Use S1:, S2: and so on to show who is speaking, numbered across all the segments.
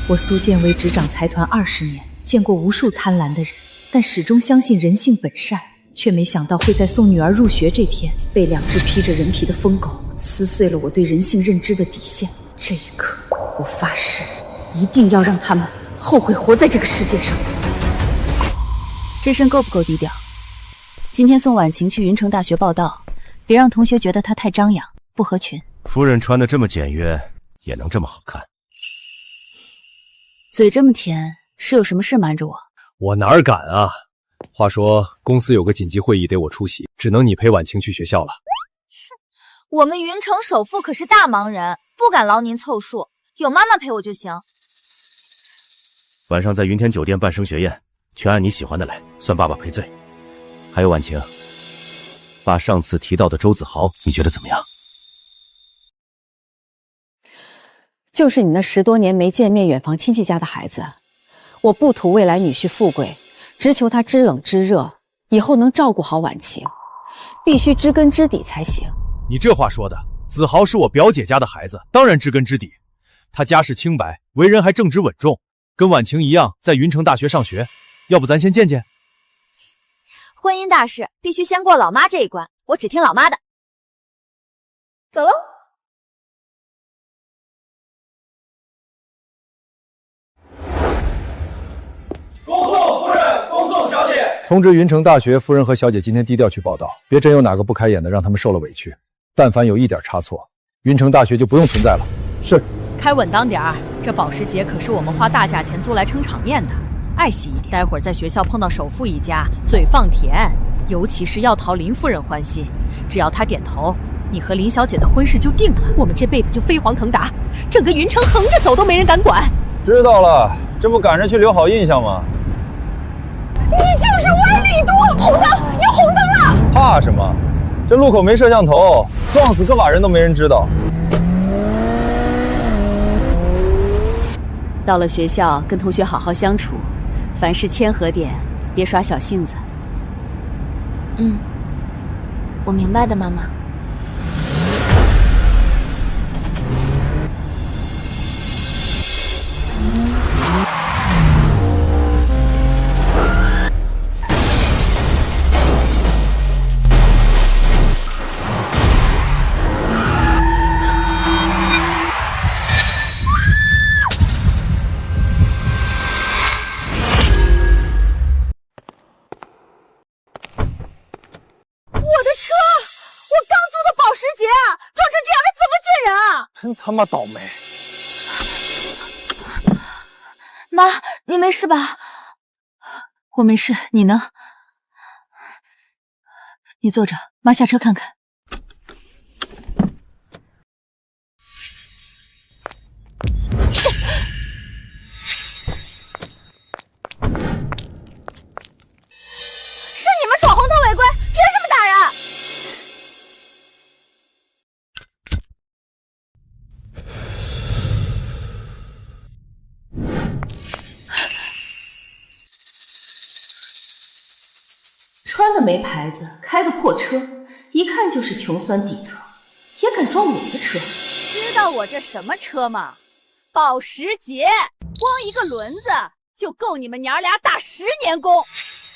S1: 我苏建为执掌财团20年，见过无数贪婪的人，但始终相信人性本善，却没想到会在送女儿入学这天，被2只披着人皮的疯狗撕碎了我对人性认知的底线。这一刻，我发誓，一定要让他们后悔活在这个世界上。
S2: 这身够不够低调？今天送婉晴去云城大学报道，别让同学觉得她太张扬，不合群。
S3: 夫人穿得这么简约，也能这么好看？
S2: 嘴这么甜，是有什么事瞒着我？
S4: 我哪儿敢啊！话说公司有个紧急会议得我出席，只能你陪婉晴去学校了。
S5: 我们云城首富可是大忙人，不敢劳您凑数，有妈妈陪我就行。
S3: 晚上在云天酒店办升学宴，全按你喜欢的来，算爸爸赔罪。还有婉晴，把上次提到的周子豪，你觉得怎么样？
S6: 就是你那10多年没见面远房亲戚家的孩子，我不图未来女婿富贵，只求他知冷知热，以后能照顾好婉晴，必须知根知底才行。
S4: 你这话说的，子豪是我表姐家的孩子，当然知根知底。他家世清白，为人还正直稳重，跟婉晴一样在云城大学上学。要不咱先见见？
S5: 婚姻大事必须先过老妈这一关，我只听老妈的。走喽。
S7: 恭送夫人，恭送小姐。
S8: 通知云城大学夫人和小姐今天低调去报道，别真有哪个不开眼的让他们受了委屈。但凡有一点差错，云城大学就不用存在了。是。
S9: 开稳当点儿，这保时捷可是我们花大价钱租来撑场面的，爱惜一点。待会儿在学校碰到首富一家，嘴放甜，尤其是要讨林夫人欢心，只要她点头，你和林小姐的婚事就定了，我们这辈子就飞黄腾达，整个云城横着走都没人敢管。
S8: 知道了，这不赶着去留好印象吗？
S5: 你就是歪理多！红灯，要红灯了！
S8: 怕什么？这路口没摄像头，撞死个把人都没人知道。
S2: 到了学校，跟同学好好相处，凡事谦和点，别耍小性子。
S5: 我明白的，妈妈。
S8: 真他妈倒霉！
S5: 妈，你没事吧？
S2: 我没事，你呢？你坐着，妈下车看看。
S5: 是你们闯红灯违规，凭什么打人？
S1: 穿的没牌子，开个破车，一看就是穷酸底层，也敢撞我的车。
S9: 知道我这什么车吗？保时捷，光一个轮子就够你们娘俩打10年工。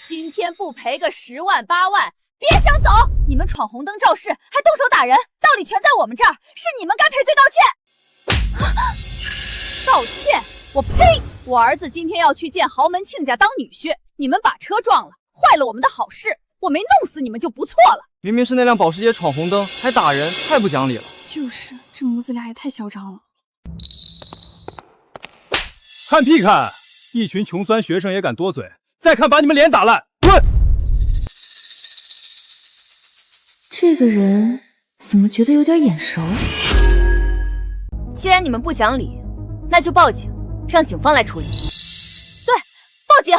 S9: 今天不赔个10万8万，别想走！你们闯红灯肇事，还动手打人，道理全在我们这儿，是你们该赔罪道歉。道歉？我呸！我儿子今天要去见豪门亲家当女婿，你们把车撞了，坏了我们的好事，我没弄死你们就不错了。
S10: 明明是那辆保时捷闯红灯，还打人，太不讲理了。
S11: 就是，这母子俩也太嚣张了。
S4: 看屁看！一群穷酸学生也敢多嘴，再看把你们脸打烂！滚！
S1: 这个人怎么觉得有点眼熟？
S5: 既然你们不讲理，那就报警，让警方来处理。对，报警！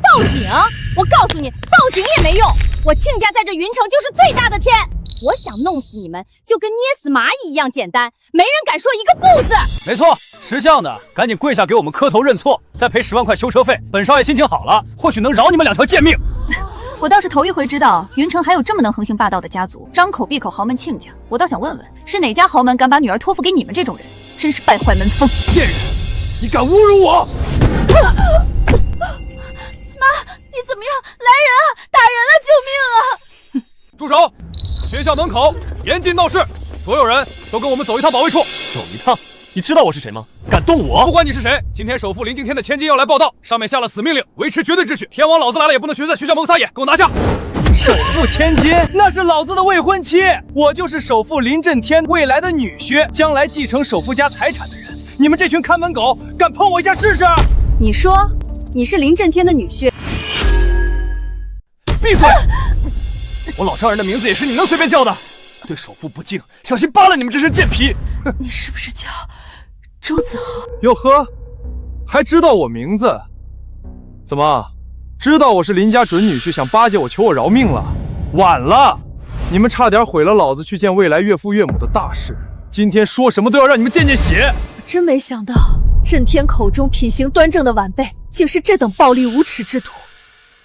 S5: 报警！我告诉你，报警也没用。我亲家在这云城就是最大的天，我想弄死你们，就跟捏死蚂蚁一样简单，没人敢说一个不字。
S4: 没错，识相的赶紧跪下给我们磕头认错，再赔10万块修车费。本少爷心情好了，或许能饶你们2条贱命。
S2: 我倒是头一回知道云城还有这么能横行霸道的家族，张口闭口豪门亲家。我倒想问问，是哪家豪门敢把女儿托付给你们这种人？真是败坏门风！
S4: 贱人，你敢侮辱我！
S9: 妈，你怎么样？来人啊！打人了！救命啊！
S4: 住手！学校门口严禁闹事，所有人都跟我们走一趟保卫处。
S12: 走一趟？你知道我是谁吗？敢动我！
S4: 不管你是谁，今天首富林敬天的千金要来报道，上面下了死命令，维持绝对秩序。天王老子来了也不能学在学校门撒野，给我拿下！
S12: 首富千金那是老子的未婚妻，我就是首富林震天未来的女婿，将来继承首富家财产的人。你们这群看门狗，敢碰我一下试试？
S6: 你说你是林震天的女婿？
S12: 闭嘴！我老丈人的名字也是你能随便叫的？对首富不敬，小心扒了你们这身贱皮！
S11: 你是不是叫周子豪？
S8: 哟呵，还知道我名字？怎么，知道我是林家准女婿，想巴结我，求我饶命了？晚了，你们差点毁了老子去见未来岳父岳母的大事。今天说什么都要让你们见见血！
S11: 我真没想到，震天口中品行端正的晚辈，竟是这等暴力无耻之徒。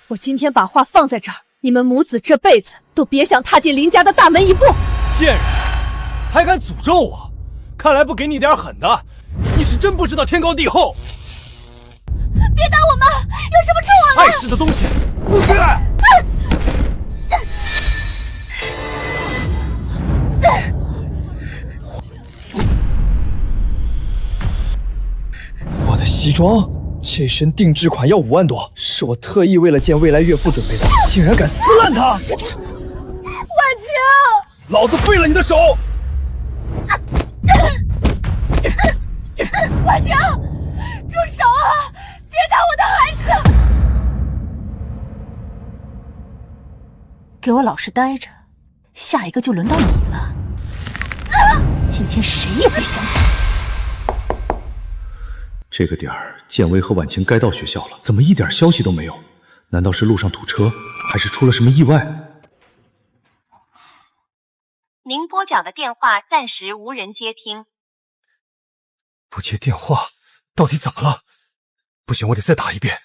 S11: 我今天把话放在这儿，你们母子这辈子都别想踏进林家的大门一步！
S12: 贱人，还敢诅咒我！看来不给你点狠的，你是真不知道天高地厚。
S9: 别打我妈！有什么冲我来？
S12: 碍事的东西！
S13: 我的西装，这身定制款要5万多，是我特意为了见未来岳父准备的，竟然敢撕烂它！
S9: 婉晴，
S12: 老子废了你的手！
S9: 婉晴，住手啊！别打我的孩子！
S2: 给我老实待着，下一个就轮到你了。今天谁也别想走。
S14: 这个点儿，建威和婉晴该到学校了，怎么一点消息都没有？难道是路上堵车，还是出了什么意外？
S15: 您拨讲的电话暂时无人接听。
S13: 不接电话，到底怎么了？不行，我得再打一遍。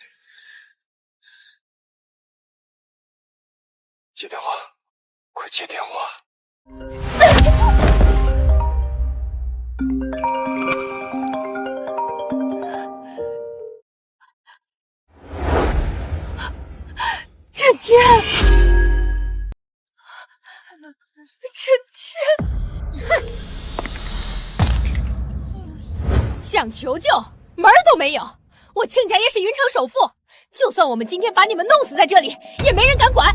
S13: 接电话，快接电话！
S11: 震天，震天，
S9: 想求救，门儿都没有！我亲家爷是云城首富，就算我们今天把你们弄死在这里，也没人敢管。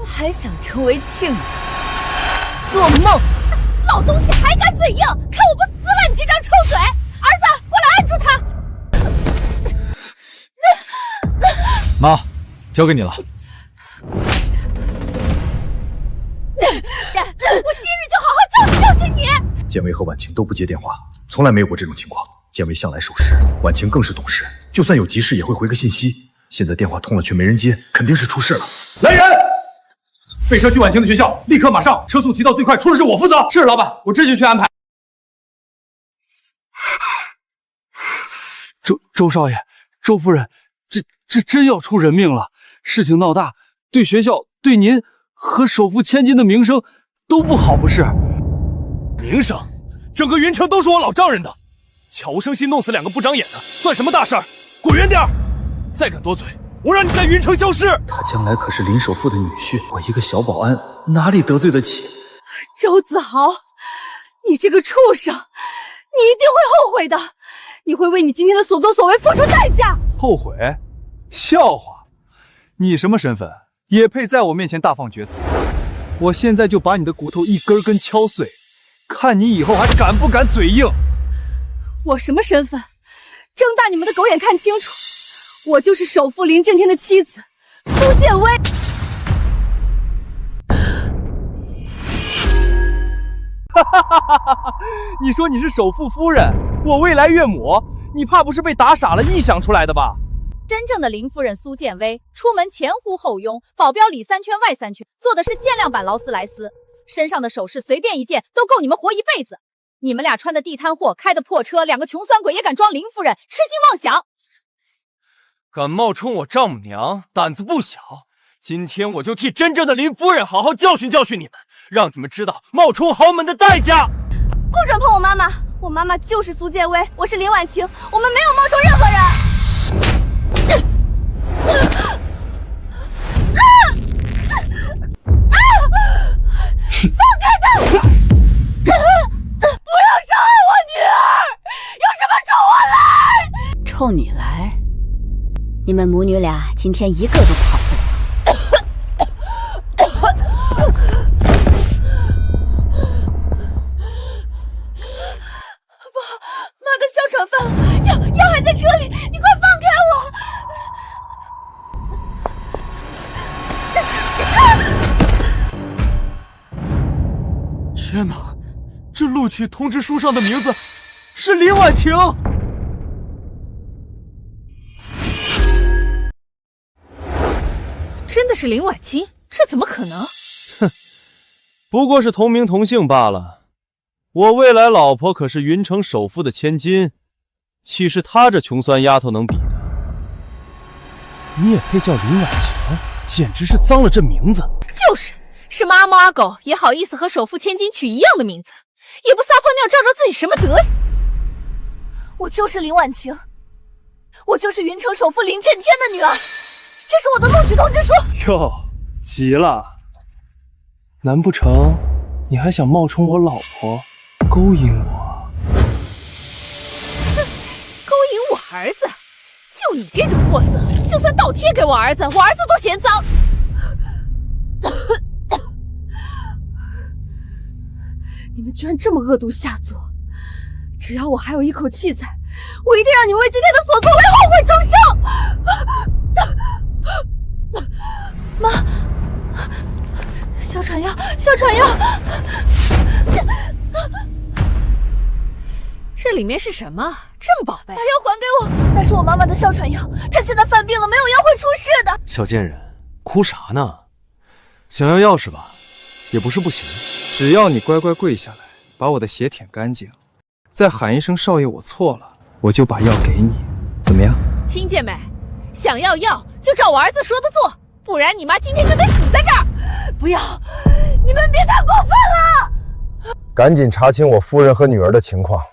S5: 还想成为庆子？做梦！
S9: 老东西还敢嘴硬，看我不撕了你这张臭嘴！儿子，过来按住他！
S8: 妈，交给你了。
S9: 我今日就好好教训教训你！
S14: 建威和婉晴都不接电话，从来没有过这种情况。建威向来守时，婉晴更是懂事，就算有急事也会回个信息。现在电话通了却没人接，肯定是出事了。来人！备车去婉晴的学校，立刻马上，车速提到最快，出了事我负责。
S4: 是老板，我这就去安排。
S12: 周少爷，周夫人，这真要出人命了！事情闹大，对学校、对您和首富千金的名声都不好，不是？
S4: 名声，整个云城都是我老丈人的。悄无声息弄死2个不长眼的，算什么大事儿？滚远点儿！再敢多嘴，我让你在云城消失！
S14: 他将来可是林首富的女婿，我一个小保安哪里得罪得起？
S11: 周子豪，你这个畜生，你一定会后悔的！你会为你今天的所作所为付出代价！
S8: 后悔？笑话！你什么身份，也配在我面前大放厥词？我现在就把你的骨头一根根敲碎，看你以后还敢不敢嘴硬！
S11: 我什么身份？睁大你们的狗眼看清楚！我就是首富林震天的妻子苏建威。
S12: 你说你是首富夫人，我未来岳母，你怕不是被打傻了臆想出来的吧？
S5: 真正的林夫人苏建威，出门前呼后拥，保镖里3圈外3圈，坐的是限量版劳斯莱斯，身上的首饰随便一件都够你们活一辈子。你们俩穿的地摊货，开的破车，2个穷酸鬼也敢装林夫人，痴心妄想！
S12: 敢冒充我丈母娘，胆子不小。今天我就替真正的林夫人好好教训教训你们，让你们知道冒充豪门的代价。
S9: 不准碰我妈妈！
S5: 我妈妈就是苏建威，我是林婉晴，我们没有冒充任何人。放开他！不要伤害我女儿！有什么冲我来！
S2: 冲你来？你们母女俩今天一个都跑不了。
S5: 妈的哮喘犯了，药还在车里，你快放开我！
S12: 天哪，这录取通知书上的名字是林婉晴。
S11: 真的是林婉清？这怎么可能？
S4: 哼，不过是同名同姓罢了。我未来老婆可是云城首富的千金，岂是她这穷酸丫头能比的？你也配叫林婉晴？简直是脏了这名字！
S11: 是妈猫阿狗也好意思和首富千金取一样的名字，也不撒泡尿照照自己什么德行。
S5: 我就是林婉晴，我就是云城首富林震天的女儿，这是我的录取通知书。
S12: 哟，急了？难不成你还想冒充我老婆，勾引我？
S11: 哼，勾引我儿子？就你这种货色，就算倒贴给我儿子，我儿子都嫌脏。你们居然这么恶毒下作！只要我还有一口气在，我一定让你为今天的所作为后悔终生！妈，哮喘药，哮喘药！这里面是什么？这么宝贝？
S5: 把药还给我，那是我妈妈的哮喘药，她现在犯病了，没有药会出事的。
S4: 小贱人，哭啥呢？想要药是吧？也不是不行。
S8: 只要你乖乖跪下来，把我的血舔干净，再喊一声少爷我错了，我就把药给你，怎么样？
S11: 听见没？想要药就照我儿子说的做，不然你妈今天就得死在这儿！
S5: 不要，你们别太过分了！
S14: 赶紧查清我夫人和女儿的情况，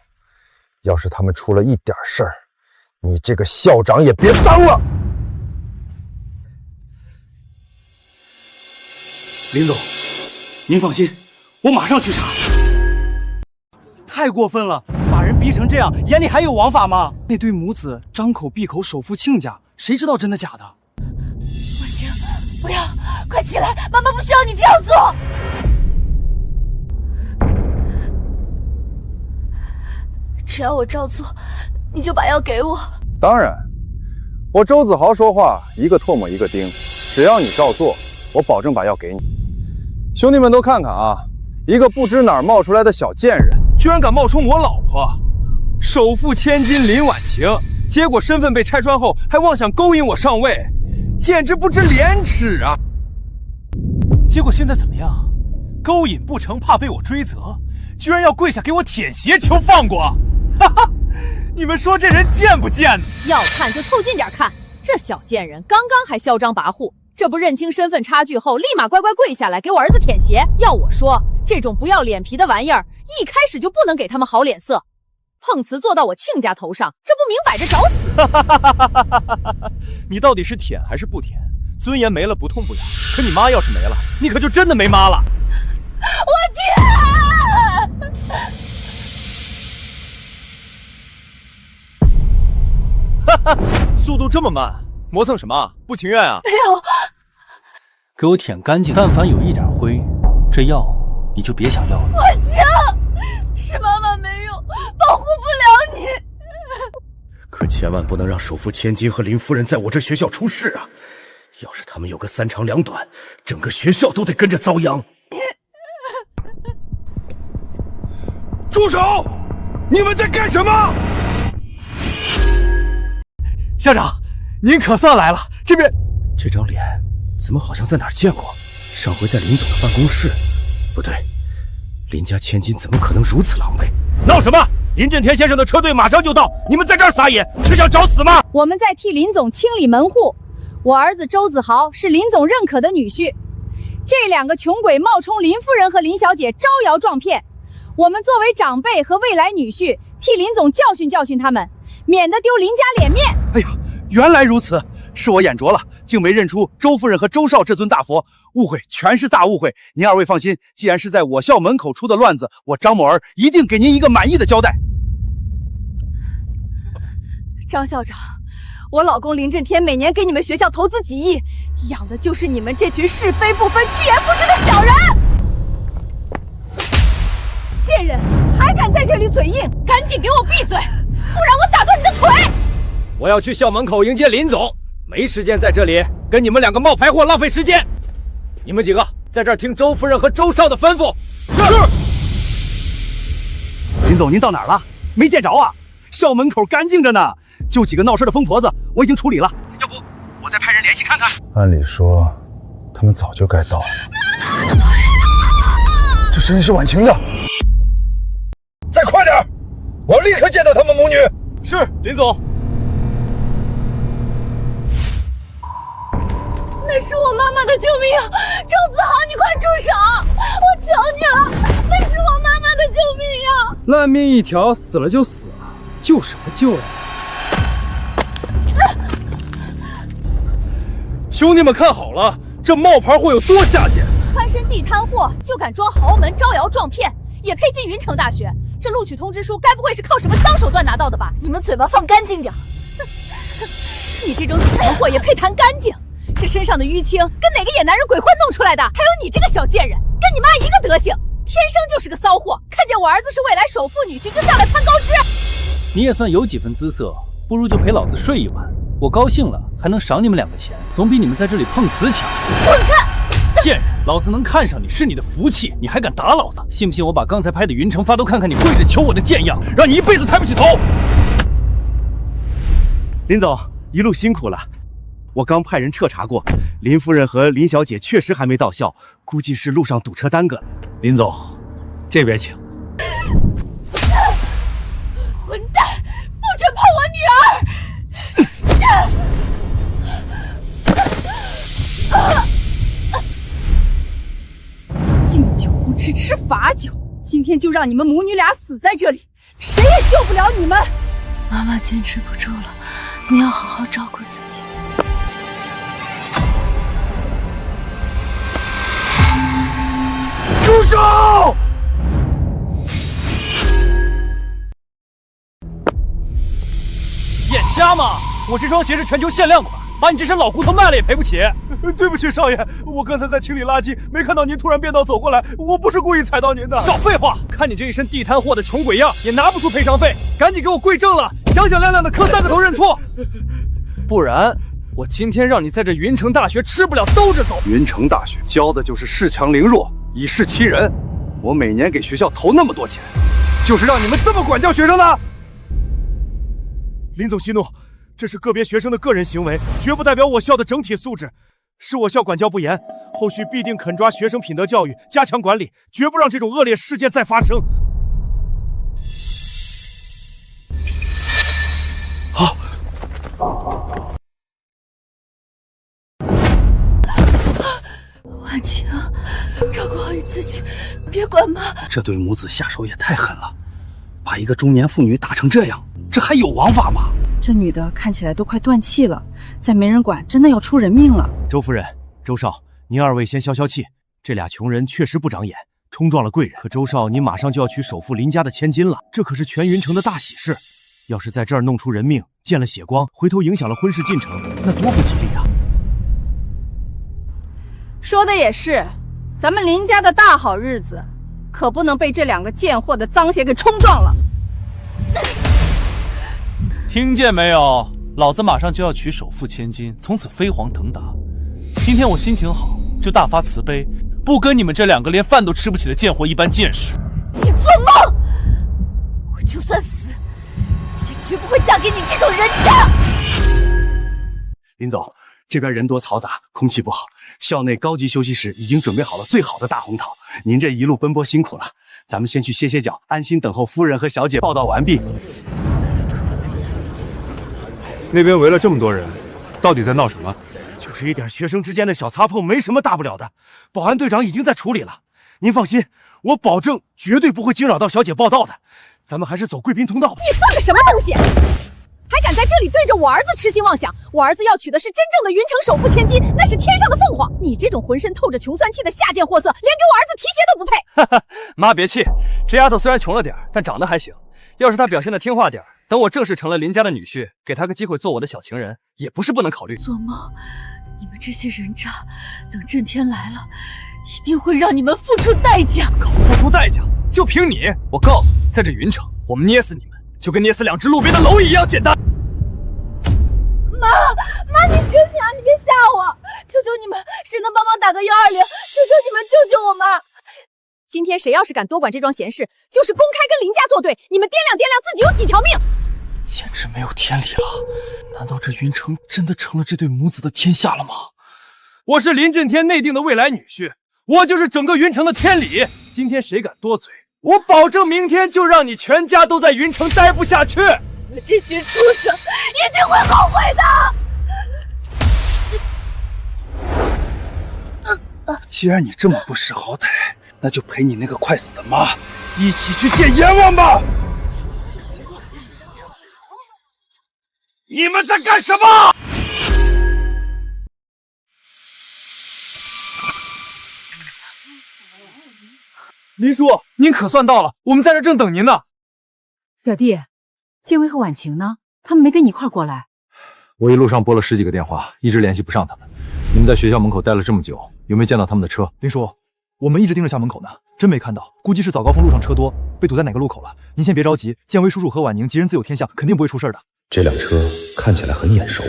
S14: 要是他们出了一点事儿，你这个校长也别当了。
S3: 林总，您放心，我马上去查。
S12: 太过分了，把人逼成这样，眼里还有王法吗？那对母子张口闭口首富亲家，谁知道真的假的？
S5: 婉晴，不要，快起来，妈妈不需要你这样做。只要我照做，你就把药给我。
S8: 当然，我周子豪说话一个唾沫一个钉，只要你照做，我保证把药给你。兄弟们都看看啊，一个不知哪儿冒出来的小贱人，
S12: 居然敢冒充我老婆，首富千金林婉晴，结果身份被拆穿后，还妄想勾引我上位，简直不知廉耻啊！结果现在怎么样？勾引不成，怕被我追责，居然要跪下给我舔鞋求放过！哈哈，你们说这人贱不贱呢？
S11: 要看就凑近点看，这小贱人刚刚还嚣张跋扈，这不认清身份差距后，立马乖乖跪下来给我儿子舔鞋。要我说，这种不要脸皮的玩意儿，一开始就不能给他们好脸色。碰瓷坐到我亲家头上，这不明摆着找
S4: 死！你到底是舔还是不舔？尊严没了不痛不痒，可你妈要是没了，你可就真的没妈了。
S5: 我舔！
S4: 哈哈，速度这么慢，磨蹭什么？不情愿啊？
S5: 没有，
S12: 给我舔干净，但凡有一点灰，这药你就别想要了。
S5: 婉晴，是妈妈没用，保护不了你。
S3: 可千万不能让首富千金和林夫人在我这学校出事啊！要是他们有个三长两短，整个学校都得跟着遭殃。住手！你们在干什么？
S12: 校长，您可算来了。这边
S3: 这张脸怎么好像在哪儿见过？上回在林总的办公室。不对，林家千金怎么可能如此狼狈？闹什么？林震天先生的车队马上就到，你们在这儿撒野，是想找死吗？
S1: 我们在替林总清理门户。我儿子周子豪是林总认可的女婿，这两个穷鬼冒充林夫人和林小姐招摇撞骗，
S11: 我们作为长辈和未来女婿，替林总教训教训他们，免得丢林家脸面。
S3: 哎呀，原来如此，是我眼拙了，竟没认出周夫人和周少这尊大佛，误会，全是大误会。您二位放心，既然是在我校门口出的乱子，我张某儿一定给您一个满意的交代。
S11: 张校长，我老公林震天每年给你们学校投资几亿，养的就是你们这群是非不分、趋炎附势的小人！贱人，还敢在这里嘴硬，赶紧给我闭嘴，不然我打断你的腿！
S12: 我要去校门口迎接林总，没时间在这里跟你们两个冒牌货浪费时间。你们几个在这儿听周夫人和周少的吩咐。是。
S3: 林总，您到哪儿了？没见着啊？校门口干净着呢，就几个闹事的疯婆子，我已经处理了。要不我再派人联系看看。
S14: 按理说，他们早就该到了。这声音是婉晴的。再快点！我要立刻见到他们母女。
S12: 是，林总。
S11: 那是我妈妈的救命啊！周子豪，你快住手！我求你了，那是我妈妈的救命呀！
S8: 烂命一条，死了就死了，救什么救呀？兄弟们看好了，这冒牌货有多下贱！
S11: 穿身地摊货就敢装豪门，招摇撞骗，也配进云城大学？这录取通知书该不会是靠什么脏手段拿到的吧？你们嘴巴放干净点！你这种底层货也配谈干净？这身上的淤青跟哪个野男人鬼混弄出来的？还有你这个小贱人，跟你妈一个德行，天生就是个骚货！看见我儿子是未来首富女婿就上来攀高枝。
S4: 你也算有几分姿色，不如就陪老子睡一晚，我高兴了还能赏你们两个钱，总比你们在这里碰瓷强。
S11: 滚开！
S4: 贱人，老子能看上你是你的福气，你还敢打老子？信不信我把刚才拍的云城发都看看你跪着求我的贱样，让你一辈子抬不起头！
S3: 林总，一路辛苦了。我刚派人彻查过，林夫人和林小姐确实还没到校，估计是路上堵车耽搁了。林总，这边请。
S11: 混蛋，不准碰我女儿！敬酒不吃吃罚酒，今天就让你们母女俩死在这里，谁也救不了你们。
S2: 妈妈坚持不住了，你要好好照顾自己。
S3: 住手！
S4: 眼瞎吗？我这双鞋是全球限量款，把你这身老骨头卖了也赔不起。
S12: 对不起，少爷，我刚才在清理垃圾，没看到您突然变道走过来，我不是故意踩到您的。
S4: 少废话！看你这一身地摊货的穷鬼样，也拿不出赔偿费，赶紧给我跪正了，响响亮亮的磕3个头认错，不然我今天让你在这云城大学吃不了兜着走。
S3: 云城大学教的就是恃强凌弱，以势欺人。我每年给学校投那么多钱，就是让你们这么管教学生的。
S12: 林总息怒，这是个别学生的个人行为，绝不代表我校的整体素质。是我校管教不严，后续必定肯抓学生品德教育，加强管理，绝不让这种恶劣事件再发生。
S3: 好。
S11: 婉晴，照顾好你自己，别管妈。
S3: 这对母子下手也太狠了，把一个中年妇女打成这样，这还有王法吗？
S6: 这女的看起来都快断气了，再没人管，真的要出人命了。
S4: 周夫人、周少，您二位先消消气。这俩穷人确实不长眼，冲撞了贵人。可周少，你马上就要娶首富林家的千金了，这可是全云城的大喜事。要是在这儿弄出人命，见了血光，回头影响了婚事进程，那多不吉利啊！
S11: 说的也是，咱们林家的大好日子，可不能被这两个贱货的脏鞋给冲撞了。
S4: 听见没有？老子马上就要娶首富千金，从此飞黄腾达。今天我心情好，就大发慈悲，不跟你们这两个连饭都吃不起的贱货一般见识。
S11: 你做梦！我就算死，也绝不会嫁给你这种人渣。
S3: 林总，这边人多嘈杂，空气不好，校内高级休息室已经准备好了最好的大红桃。您这一路奔波辛苦了，咱们先去歇歇脚，安心等候夫人和小姐报到完毕。
S8: 那边围了这么多人，到底在闹什么？
S3: 就是一点学生之间的小擦碰，没什么大不了的。保安队长已经在处理了，您放心，
S4: 我保证绝对不会惊扰到小姐报道的。咱们还是走贵宾通道吧。
S11: 你算个什么东西？还敢在这里对着我儿子痴心妄想？我儿子要娶的是真正的云城首富千金，那是天上的凤凰。你这种浑身透着穷酸气的下贱货色，连给我儿子提鞋都不配。
S10: 哈哈，妈别气，这丫头虽然穷了点，但长得还行。要是她表现的听话点，等我正式成了林家的女婿，给她个机会做我的小情人，也不是不能考虑。
S9: 做梦！你们这些人渣，等震天来了，一定会让你们付出代价。
S10: 付出代价？就凭你？我告诉你，在这云城，我们捏死你们，就跟捏死2只路边的蝼蚁一样简单。
S9: 妈，你醒醒啊！你别吓我！求求你们，谁能帮忙打个120？求求你们救救我妈！
S11: 今天谁要是敢多管这桩闲事，就是公开跟林家作对。你们掂量掂量自己有几条命！
S12: 简直没有天理了！难道这云城真的成了这对母子的天下了吗？
S8: 我是林震天内定的未来女婿，我就是整个云城的天理。今天谁敢多嘴，我保证明天就让你全家都在云城待不下去。
S9: 你们这群畜生一定会后悔的！
S13: 既然你这么不识好歹，那就陪你那个快死的妈一起去见阎王吧！
S3: 你们在干什么？
S8: 林叔，您可算到了，我们在这正等您呢。
S6: 表弟，建威和婉晴呢？他们没跟你一块过来？
S14: 我一路上拨了10几个电话，一直联系不上他们。你们在学校门口待了这么久，有没有见到他们的车？
S13: 林叔，我们一直盯着校门口呢，真没看到，估计是早高峰路上车多，被堵在哪个路口了。您先别着急，建威叔叔和婉宁吉人自有天相，肯定不会出事的。
S14: 这辆车看起来很眼熟。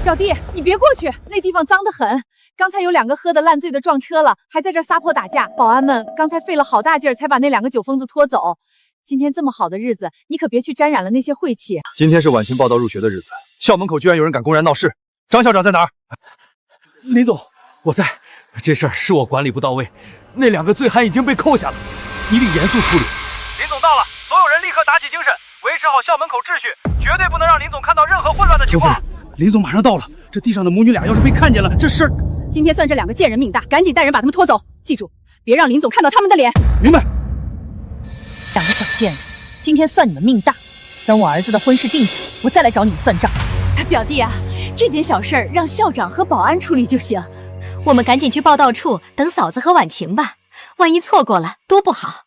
S11: 表弟，你别过去，那地方脏得很。刚才有2个喝得烂醉的撞车了，还在这撒泼打架。保安们刚才费了好大劲儿才把那2个酒疯子拖走。今天这么好的日子，你可别去沾染了那些晦气。
S8: 今天是婉晴报到入学的日子，校门口居然有人敢公然闹事。张校长在哪儿？
S13: 林总，
S4: 我在。这事儿是我管理不到位，那2个醉汉已经被扣下了，一定严肃处理。
S10: 林总到了，所有人立刻打起精神，维持好校门口秩序，绝对不能让林总看到任何混乱的情况。
S13: 林总马上到了，这地上的母女俩要是被看见了，这事儿……
S11: 今天算这2个贱人命大，赶紧带人把他们拖走。记住，别让林总看到他们的脸。
S13: 明白。
S1: 2个小贱人，今天算你们命大。等我儿子的婚事定下，我再来找你们算账。
S9: 表弟啊，这点小事儿让校长和保安处理就行。
S5: 我们赶紧去报道处等嫂子和婉晴吧，万一错过了，多不好。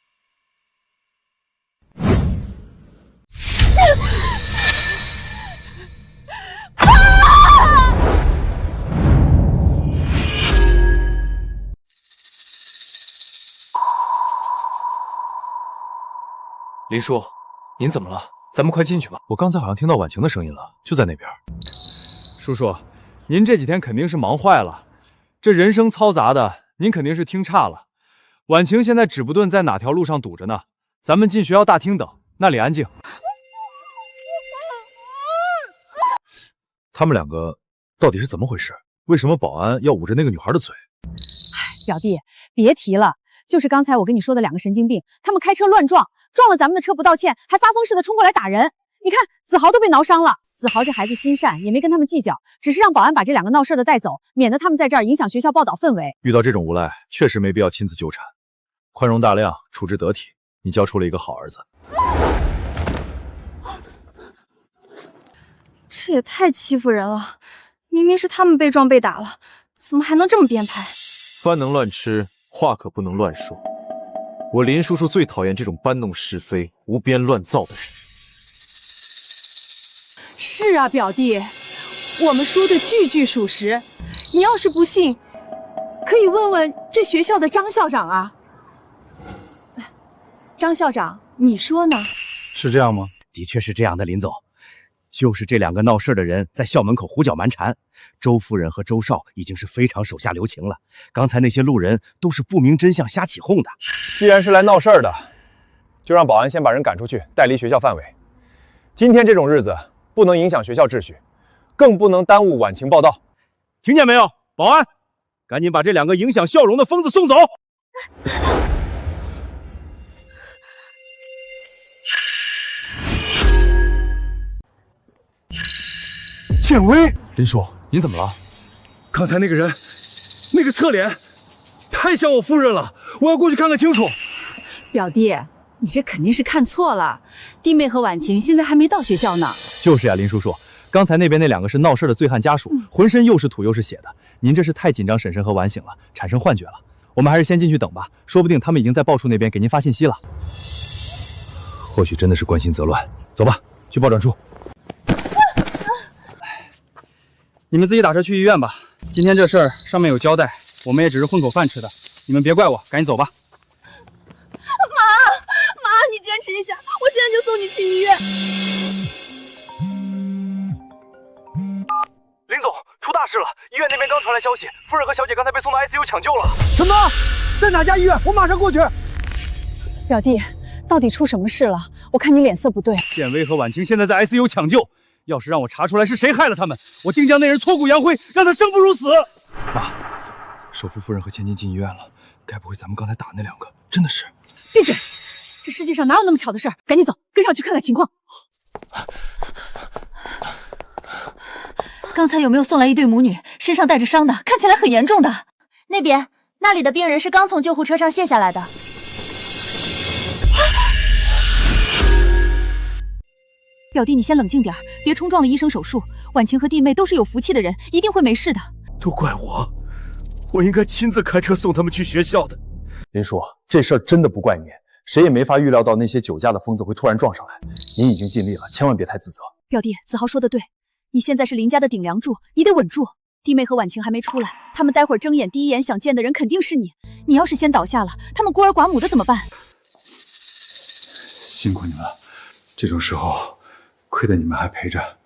S8: 林叔，您怎么了？咱们快进去吧。
S14: 我刚才好像听到婉晴的声音了，就在那边。
S8: 叔叔，您这几天肯定是忙坏了，这人声嘈杂的，您肯定是听差了。婉晴现在指不定在哪条路上堵着呢，咱们进学校大厅等，那里安静。
S14: 他们2个到底是怎么回事？为什么保安要捂着那个女孩的嘴？
S11: 表弟，别提了，就是刚才我跟你说的2个神经病，他们开车乱撞。 撞了咱们的车不道歉，还发疯似的冲过来打人。你看子豪都被挠伤了。子豪这孩子心善，也没跟他们计较，只是让保安把这2个闹事的带走，免得他们在这儿影响学校报道氛围。
S14: 遇到这种无赖，确实没必要亲自纠缠，宽容大量，处置得体，你教出了一个好儿子。
S5: 这也太欺负人了！明明是他们被撞被打了，怎么还能这么编排？
S16: 饭能乱吃，话可不能乱说。 我林叔叔最讨厌这种搬弄是非、无边乱造的人。
S6: 是啊，表弟，我们说的句句属实。你要是不信，可以问问这学校的张校长啊。张校长，你说呢？
S4: 是这样吗？的确是这样的，林总。就是这2个闹事的人在校门口胡搅蛮缠，周夫人和周少已经是非常手下留情了。刚才那些路人都是不明真相瞎起哄的。
S8: 既然是来闹事儿的，就让保安先把人赶出去，带离学校范围。今天这种日子不能影响学校秩序，更不能耽误婉晴报到。
S4: 听见没有？保安，赶紧把这2个影响笑容的疯子送走！
S13: 建威，
S8: 林叔，您怎么了？
S13: 刚才那个人，那个侧脸，太像我夫人了，我要过去看看清楚。
S6: 表弟，你这肯定是看错了，弟妹和婉晴现在还没到学校呢。
S10: 就是呀，林叔叔，刚才那边那2个是闹事的醉汉家属，浑身又是土又是血的。您这是太紧张婶婶和婉醒了，产生幻觉了。我们还是先进去等吧，说不定他们已经在报处那边给您发信息了。
S3: 或许真的是关心则乱。走吧，去报转处。
S17: 你们自己打车去医院吧。今天这事儿上面有交代，我们也只是混口饭吃的，你们别怪我，赶紧走吧。
S5: 妈，你坚持一下，我现在就送你去医院。
S10: 林总，出大事了！医院那边刚传来消息，夫人和小姐刚才被送到 ICU 抢救了。
S13: 什么？在哪家医院？我马上过去。
S6: 表弟，到底出什么事了？我看你脸色不对。
S17: 建威和婉晴现在在 ICU 抢救，要是让我查出来是谁害了他们，我定将那人挫骨扬灰，让他生不如死。
S8: 妈，首富夫人和千金进医院了，该不会咱们刚才打那2个真的是？
S6: 闭嘴！这世界上哪有那么巧的事儿？赶紧走，跟上去看看情况。
S2: 刚才有没有送来一对母女，身上带着伤的，看起来很严重的？
S5: 那边，那里的病人是刚从救护车上卸下来的。
S2: 表弟，你先冷静点，别冲撞了医生手术。婉晴和弟妹都是有福气的人，一定会没事的。
S3: 都怪我，我应该亲自开车送他们去学校的。
S10: 林叔，这事儿真的不怪您，谁也没法预料到那些酒驾的疯子会突然撞上来。您已经尽力了，千万别太自责。
S2: 表弟，子豪说的对，你现在是林家的顶梁柱，你得稳住。弟妹和婉晴还没出来，他们待会儿睁眼第一眼想见的人肯定是你。你要是先倒下了，他们孤儿寡母的怎么办？
S8: 辛苦你们了，这种时候亏得你们还陪着，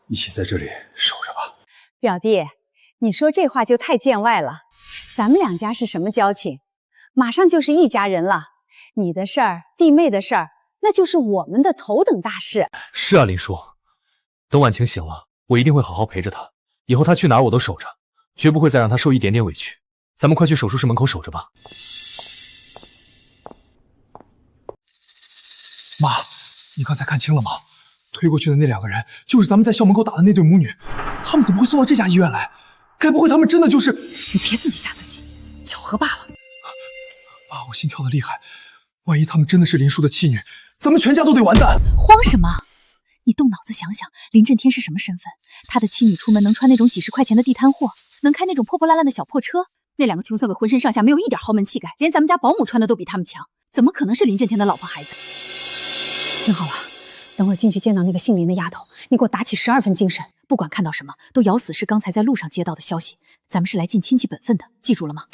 S8: 一起在这里守着吧。
S6: 表弟，你说这话就太见外了。咱们2家是什么交情？马上就是一家人了。你的事儿，弟妹的事儿，那就是我们的头等大事。
S10: 是啊，林叔，等婉晴醒了，我一定会好好陪着她。以后她去哪儿我都守着，绝不会再让她受一点点委屈。咱们快去手术室门口守着吧。
S8: 妈，你刚才看清了吗？推过去的那2个人，就是咱们在校门口打的那对母女。他们怎么会送到这家医院来？该不会他们真的就是……
S6: 你别自己吓自己，巧合罢了。
S8: 妈，我心跳的厉害，万一他们真的是林叔的妻女，咱们全家都得完蛋。
S2: 慌什么？你动脑子想想，林震天是什么身份？他的妻女出门能穿那种几10块钱的地摊货，能开那种破破烂烂的小破车。那2个穷酸鬼浑身上下没有一点豪门气概，连咱们家保姆穿的都比他们强，怎么可能是林震天的老婆孩子？
S6: 听好了，等会儿进去见到那个姓林的丫头，你给我打起12分精神，不管看到什么都咬死是刚才在路上接到的消息。咱们是来尽亲戚本分的，记住了吗？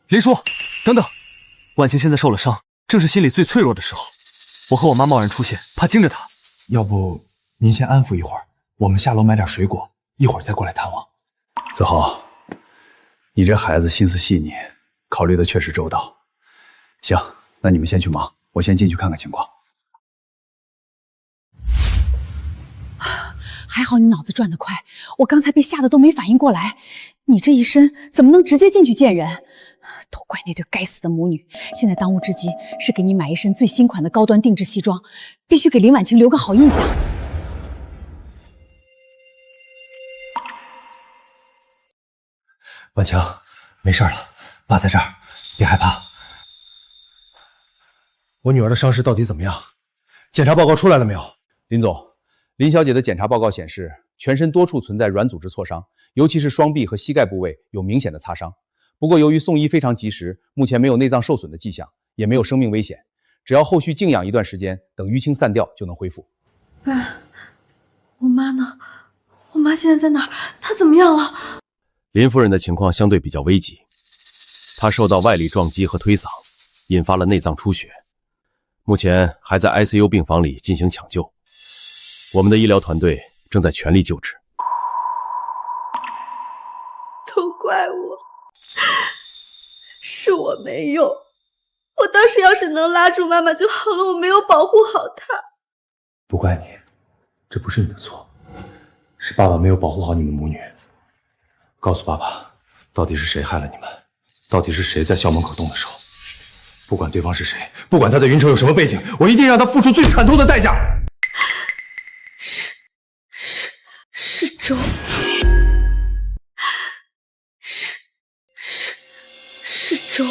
S10: 林叔，等等，婉晴现在受了伤，正是心理最脆弱的时候。我和我妈贸然出现，怕惊着她。
S8: 要不您先安抚一会儿，我们下楼买点水果，一会儿再过来探望。
S3: 子豪，你这孩子心思细腻，考虑的确实周到。行，那你们先去忙，我先进去看看情况。
S6: 还好你脑子转得快，我刚才被吓得都没反应过来。你这一身怎么能直接进去见人？都怪那对该死的母女！现在当务之急是给你买一身最新款的高端定制西装，必须给林婉晴留个好印象。
S3: 婉晴，没事了，爸在这儿，别害怕。我女儿的伤势到底怎么样？检查报告出来了没有？
S18: 林总，林小姐的检查报告显示，全身多处存在软组织挫伤，尤其是双臂和膝盖部位有明显的擦伤。不过由于送医非常及时，目前没有内脏受损的迹象，也没有生命危险。只要后续静养一段时间，等淤青散掉就能恢复。
S19: 喂，我妈呢？我妈现在在哪儿？她怎么样了？
S4: 林夫人的情况相对比较危急，她受到外力撞击和推搡，引发了内脏出血，目前还在 ICU 病房里进行抢救。我们的医疗团队正在全力救治。
S19: 都怪我，是我没用。我当时要是能拉住妈妈就好了，我没有保护好她。
S3: 不怪你，这不是你的错，是爸爸没有保护好你们母女。告诉爸爸，到底是谁害了你们？到底是谁在校门口动的手？不管对方是谁，不管他在云城有什么背景，我一定让他付出最惨痛的代价。
S19: 是周周，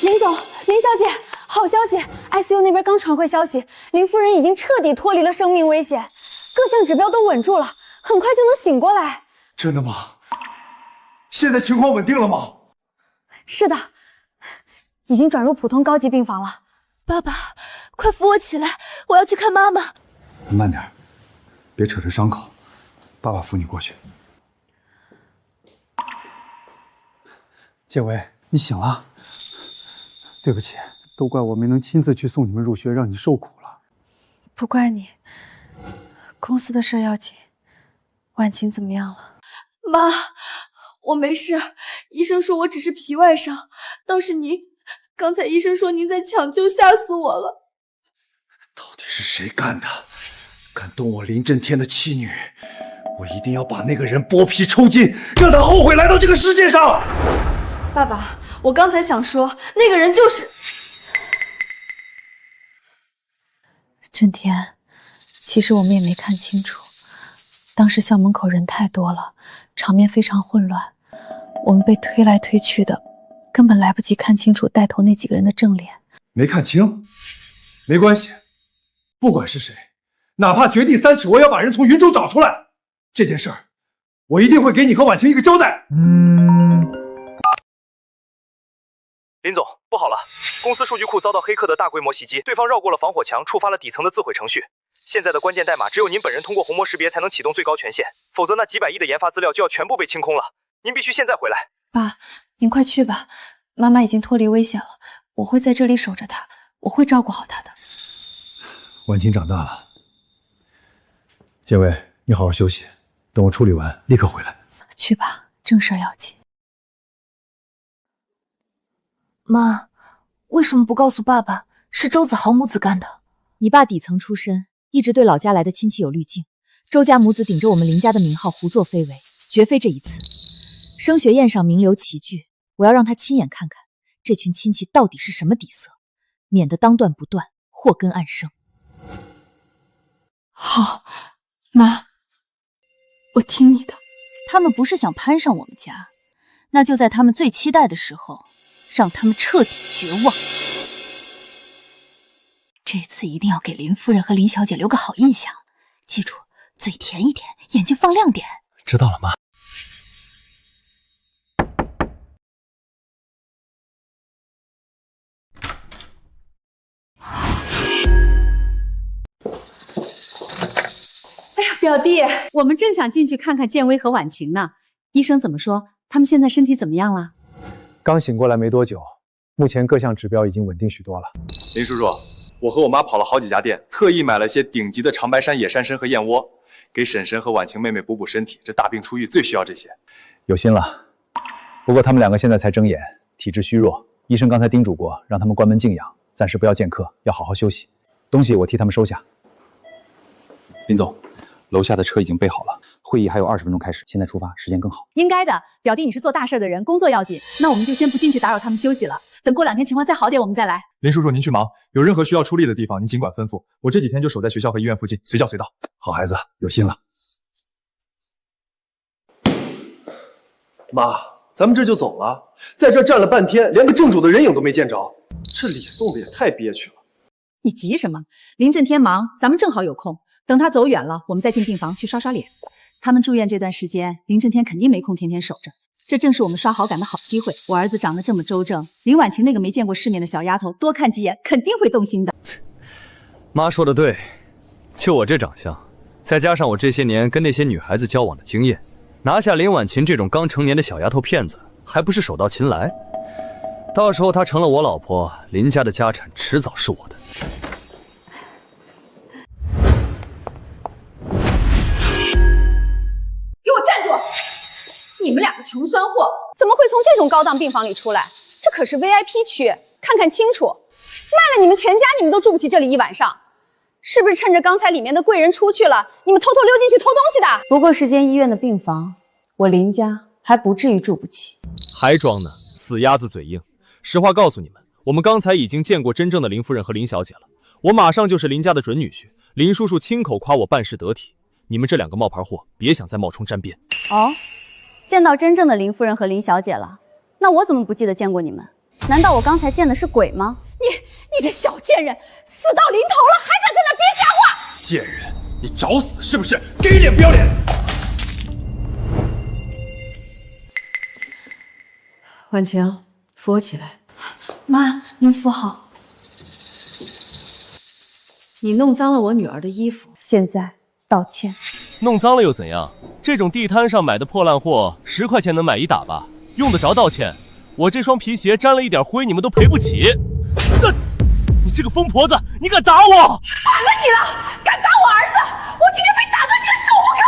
S2: 林总，林小姐，好消息 ！ICU 那边刚传回消息，林夫人已经彻底脱离了生命危险，各项指标都稳住了，很快就能醒过来。
S14: 真的吗？现在情况稳定了吗？
S2: 是的，已经转入普通高级病房了。
S5: 爸爸，快扶我起来，我要去看妈妈。
S14: 慢点，别扯着伤口，爸爸扶你过去。
S17: 建伟，你醒了。对不起，都怪我没能亲自去送你们入学，让你受苦了。
S19: 不怪你，公司的事要紧。婉晴怎么样了？
S9: 妈，我没事，医生说我只是皮外伤，倒是您，刚才医生说您在抢救，吓死我了。
S14: 到底是谁干的？敢动我林震天的妻女，我一定要把那个人剥皮抽筋，让他后悔来到这个世界上。
S9: 爸爸，我刚才想说，那个人就是
S19: 震天。其实我们也没看清楚，当时校门口人太多了，场面非常混乱，我们被推来推去的，根本来不及看清楚带头那几个人的正脸。
S14: 没看清，没关系，不管是谁，哪怕掘地3尺，我也要把人从云中找出来。这件事儿，我一定会给你和婉晴一个交代。
S4: 林总，不好了！公司数据库遭到黑客的大规模袭击，对方绕过了防火墙，触发了底层的自毁程序。现在的关键代码只有您本人通过虹膜识别才能启动最高权限，否则那几百亿的研发资料就要全部被清空了。您必须现在回来。
S19: 爸，您快去吧，妈妈已经脱离危险了，我会在这里守着她，我会照顾好她的。
S14: 婉晴长大了，建伟，你好好休息，等我处理完立刻回来。
S19: 去吧，正事要紧。
S5: 妈，为什么不告诉爸爸是周子豪母子干的？
S1: 你爸底层出身，一直对老家来的亲戚有滤镜。周家母子顶着我们林家的名号胡作非为，绝非这一次。升学宴上名留齐聚，我要让他亲眼看看这群亲戚到底是什么底色，免得当断不断，祸根暗生。
S19: 好，妈，我听你的。
S2: 他们不是想攀上我们家，那就在他们最期待的时候，让他们彻底绝望。这次一定要给林夫人和林小姐留个好印象，记住，嘴甜一点，眼睛放亮点。
S10: 知道了，妈。
S1: 哎呀，表弟，我们正想进去看看建威和婉晴呢。医生怎么说？他们现在身体怎么样了？
S10: 刚醒过来没多久，目前各项指标已经稳定许多了。林叔叔，我和我妈跑了好几家店，特意买了些顶级的长白山野山参和燕窝，给婶婶和婉晴妹妹补补身体。这大病初愈最需要这些。有心了，不过他们两个现在才睁眼，体质虚弱，医生刚才叮嘱过，让他们关门静养，暂时不要见客，要好好休息。东西我替他们收下。林总，楼下的车已经备好了，会议还有20分钟开始，现在出发时间更好。
S11: 应该的，表弟你是做大事的人，工作要紧，那我们就先不进去打扰他们休息了，等过2天情况再好点我们再来。
S8: 林叔叔您去忙，有任何需要出力的地方您尽管吩咐，我这几天就守在学校和医院附近，随叫随到。
S14: 好孩子，有心了。
S3: 妈，咱们这就走了，在这站了半天，连个正主的人影都没见着，这礼送的也太憋屈了。
S11: 你急什么？林震天忙，咱们正好有空，等他走远了，我们再进病房去刷刷脸。他们住院这段时间，林震天肯定没空天天守着，这正是我们刷好感的好机会。我儿子长得这么周正，林婉晴那个没见过世面的小丫头，多看几眼肯定会动心的。
S10: 妈说的对，就我这长相，再加上我这些年跟那些女孩子交往的经验，拿下林婉晴这种刚成年的小丫头片子，还不是手到擒来？到时候她成了我老婆，林家的家产迟早是我的。
S11: 给我站住！你们两个穷酸货，怎么会从这种高档病房里出来？这可是 VIP 区，看看清楚，卖了你们全家，你们都住不起这里1晚上。是不是趁着刚才里面的贵人出去了，你们偷偷溜进去偷东西的？
S6: 不过是间医院的病房，我林家还不至于住不起。
S10: 还装呢，死鸭子嘴硬。实话告诉你们，我们刚才已经见过真正的林夫人和林小姐了，我马上就是林家的准女婿。林叔叔亲口夸我办事得体，你们这两个冒牌货，别想再冒充沾边。
S2: 哦，见到真正的林夫人和林小姐了，那我怎么不记得见过你们？
S20: 难道我刚才见的是鬼吗？
S9: 你这小贱人，死到临头了还敢在那编瞎话！
S12: 贱人，你找死是不是？给脸不要脸！
S6: 婉晴，扶我起来。
S19: 妈，您扶好。
S6: 你弄脏了我女儿的衣服，现在道歉。
S4: 弄脏了又怎样？这种地摊上买的破烂货，10块钱能买一打吧？用得着道歉？我这双皮鞋沾了一点灰，你们都赔不起。你这个疯婆子，你敢打我！
S9: 反了你了！敢打我儿子，我今天非打断你的手不可！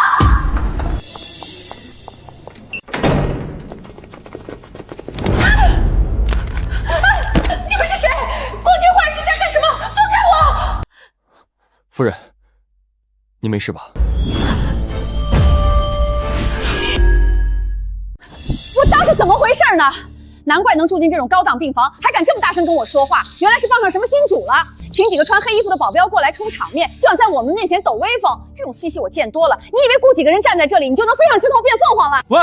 S9: 你们是谁？光天化日之下干什么？放开我！
S4: 夫人，你没事吧？
S11: 我当是怎么回事呢？难怪能住进这种高档病房，还敢这么大声跟我说话，原来是傍上什么金主了。请几个穿黑衣服的保镖过来充场面，就想在我们面前抖威风，这种戏我见多了。你以为雇几个人站在这里，你就能飞上枝头变凤凰了？
S8: 喂，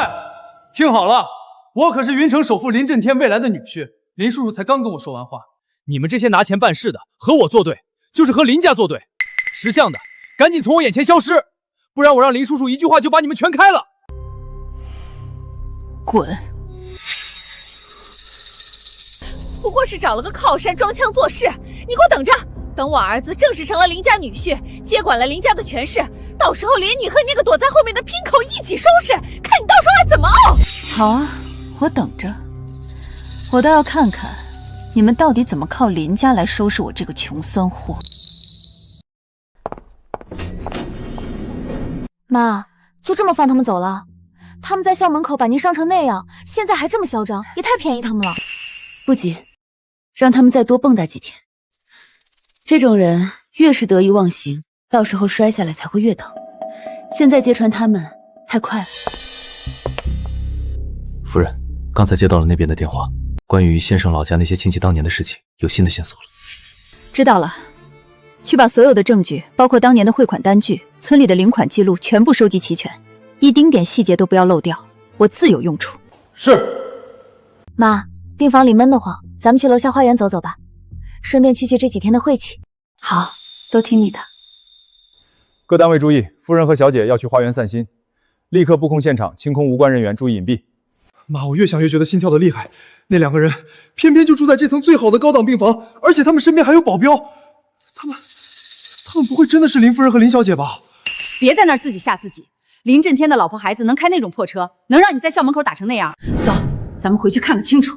S8: 听好了，我可是云城首富林震天未来的女婿，林叔叔才刚跟我说完话。
S12: 你们这些拿钱办事的，和我作对，就是和林家作对。识相的，赶紧从我眼前消失，不然我让林叔叔一句话就把你们全开了。
S2: 滚！
S9: 不过是找了个靠山装腔作势，你给我等着！等我儿子正式成了林家女婿，接管了林家的权势，到时候连你和那个躲在后面的姘口一起收拾，看你到时候还怎么熬！
S2: 好啊，我等着，我倒要看看你们到底怎么靠林家来收拾我这个穷酸货。
S5: 妈，就这么放他们走了？他们在校门口把您伤成那样，现在还这么嚣张，也太便宜他们了。
S2: 不急，让他们再多蹦跶几天。这种人越是得意忘形，到时候摔下来才会越疼。现在揭穿他们太快了。
S10: 夫人，刚才接到了那边的电话，关于先生老家那些亲戚当年的事情，有新的线索了。
S2: 知道了，去把所有的证据，包括当年的汇款单据、村里的领款记录全部收集齐全，一丁点细节都不要漏掉，我自有用处。
S8: 是。
S5: 妈，病房里闷得慌，咱们去楼下花园走走吧，顺便去这几天的晦气。
S2: 好，都听你的。
S18: 各单位注意，夫人和小姐要去花园散心，立刻布控现场，清空无关人员，注意隐蔽。
S13: 妈，我越想越觉得心跳的厉害。那两个人偏偏就住在这层最好的高档病房，而且他们身边还有保镖。他们不会真的是林夫人和林小姐吧？
S11: 别在那儿自己吓自己。林震天的老婆孩子能开那种破车，能让你在校门口打成那样？走，咱们回去看个清楚，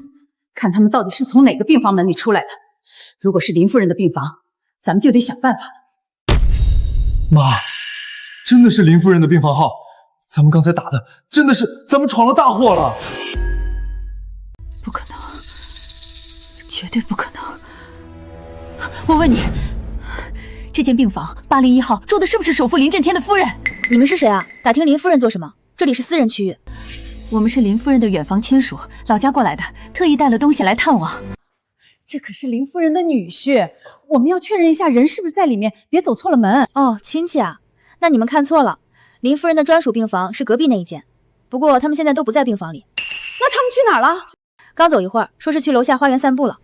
S11: 看他们到底是从哪个病房门里出来的。如果是林夫人的病房，咱们就得想办法了。
S13: 妈，真的是林夫人的病房号，咱们刚才打的真的是咱们闯了大祸了。
S2: 不可能，绝对不可能。我问你，这间病房801号住的是不是首富林震天的夫人？
S5: 你们是谁啊？打听林夫人做什么？这里是私人区域。
S2: 我们是林夫人的远房亲属，老家过来的，特意带了东西来探望。
S11: 这可是林夫人的女婿，我们要确认一下人是不是在里面，别走错了门。
S5: 哦，亲戚啊，那你们看错了，林夫人的专属病房是隔壁那一间，不过他们现在都不在病房里。
S11: 那他们去哪儿了？
S5: 刚走一会儿，说是去楼下花园散步了。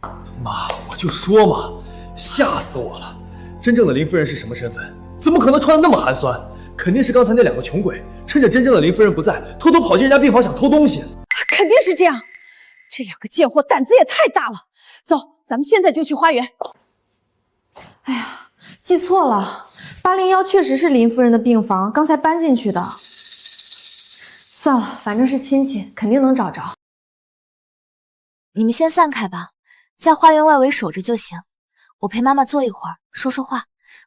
S8: 妈，我就说嘛，吓死我了！真正的林夫人是什么身份？怎么可能穿得那么寒酸？肯定是刚才那两个穷鬼趁着真正的林夫人不在，偷偷跑进人家病房想偷东西。
S11: 肯定是这样，这两个贱货胆子也太大了。走，咱们现在就去花园。
S19: 哎呀，记错了，801确实是林夫人的病房，刚才搬进去的。算了，反正是亲戚，肯定能找着。
S5: 你们先散开吧，在花园外围守着就行。我陪妈妈坐一会儿，说说话，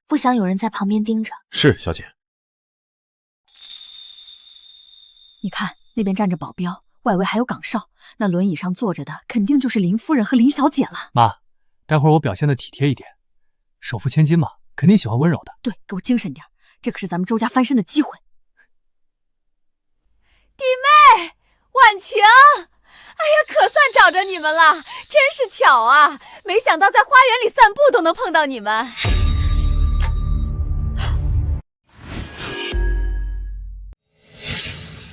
S5: 不想有人在旁边盯着。
S10: 是，小姐。
S2: 你看那边站着保镖，外围还有岗哨，那轮椅上坐着的肯定就是林夫人和林小姐了。
S12: 妈，待会儿我表现的体贴一点，首富千金嘛，肯定喜欢温柔的。
S2: 对，给我精神点，这可是咱们周家翻身的机会。
S9: 弟妹，婉晴，哎呀，可算找着你们了，真是巧啊！没想到在花园里散步都能碰到你们。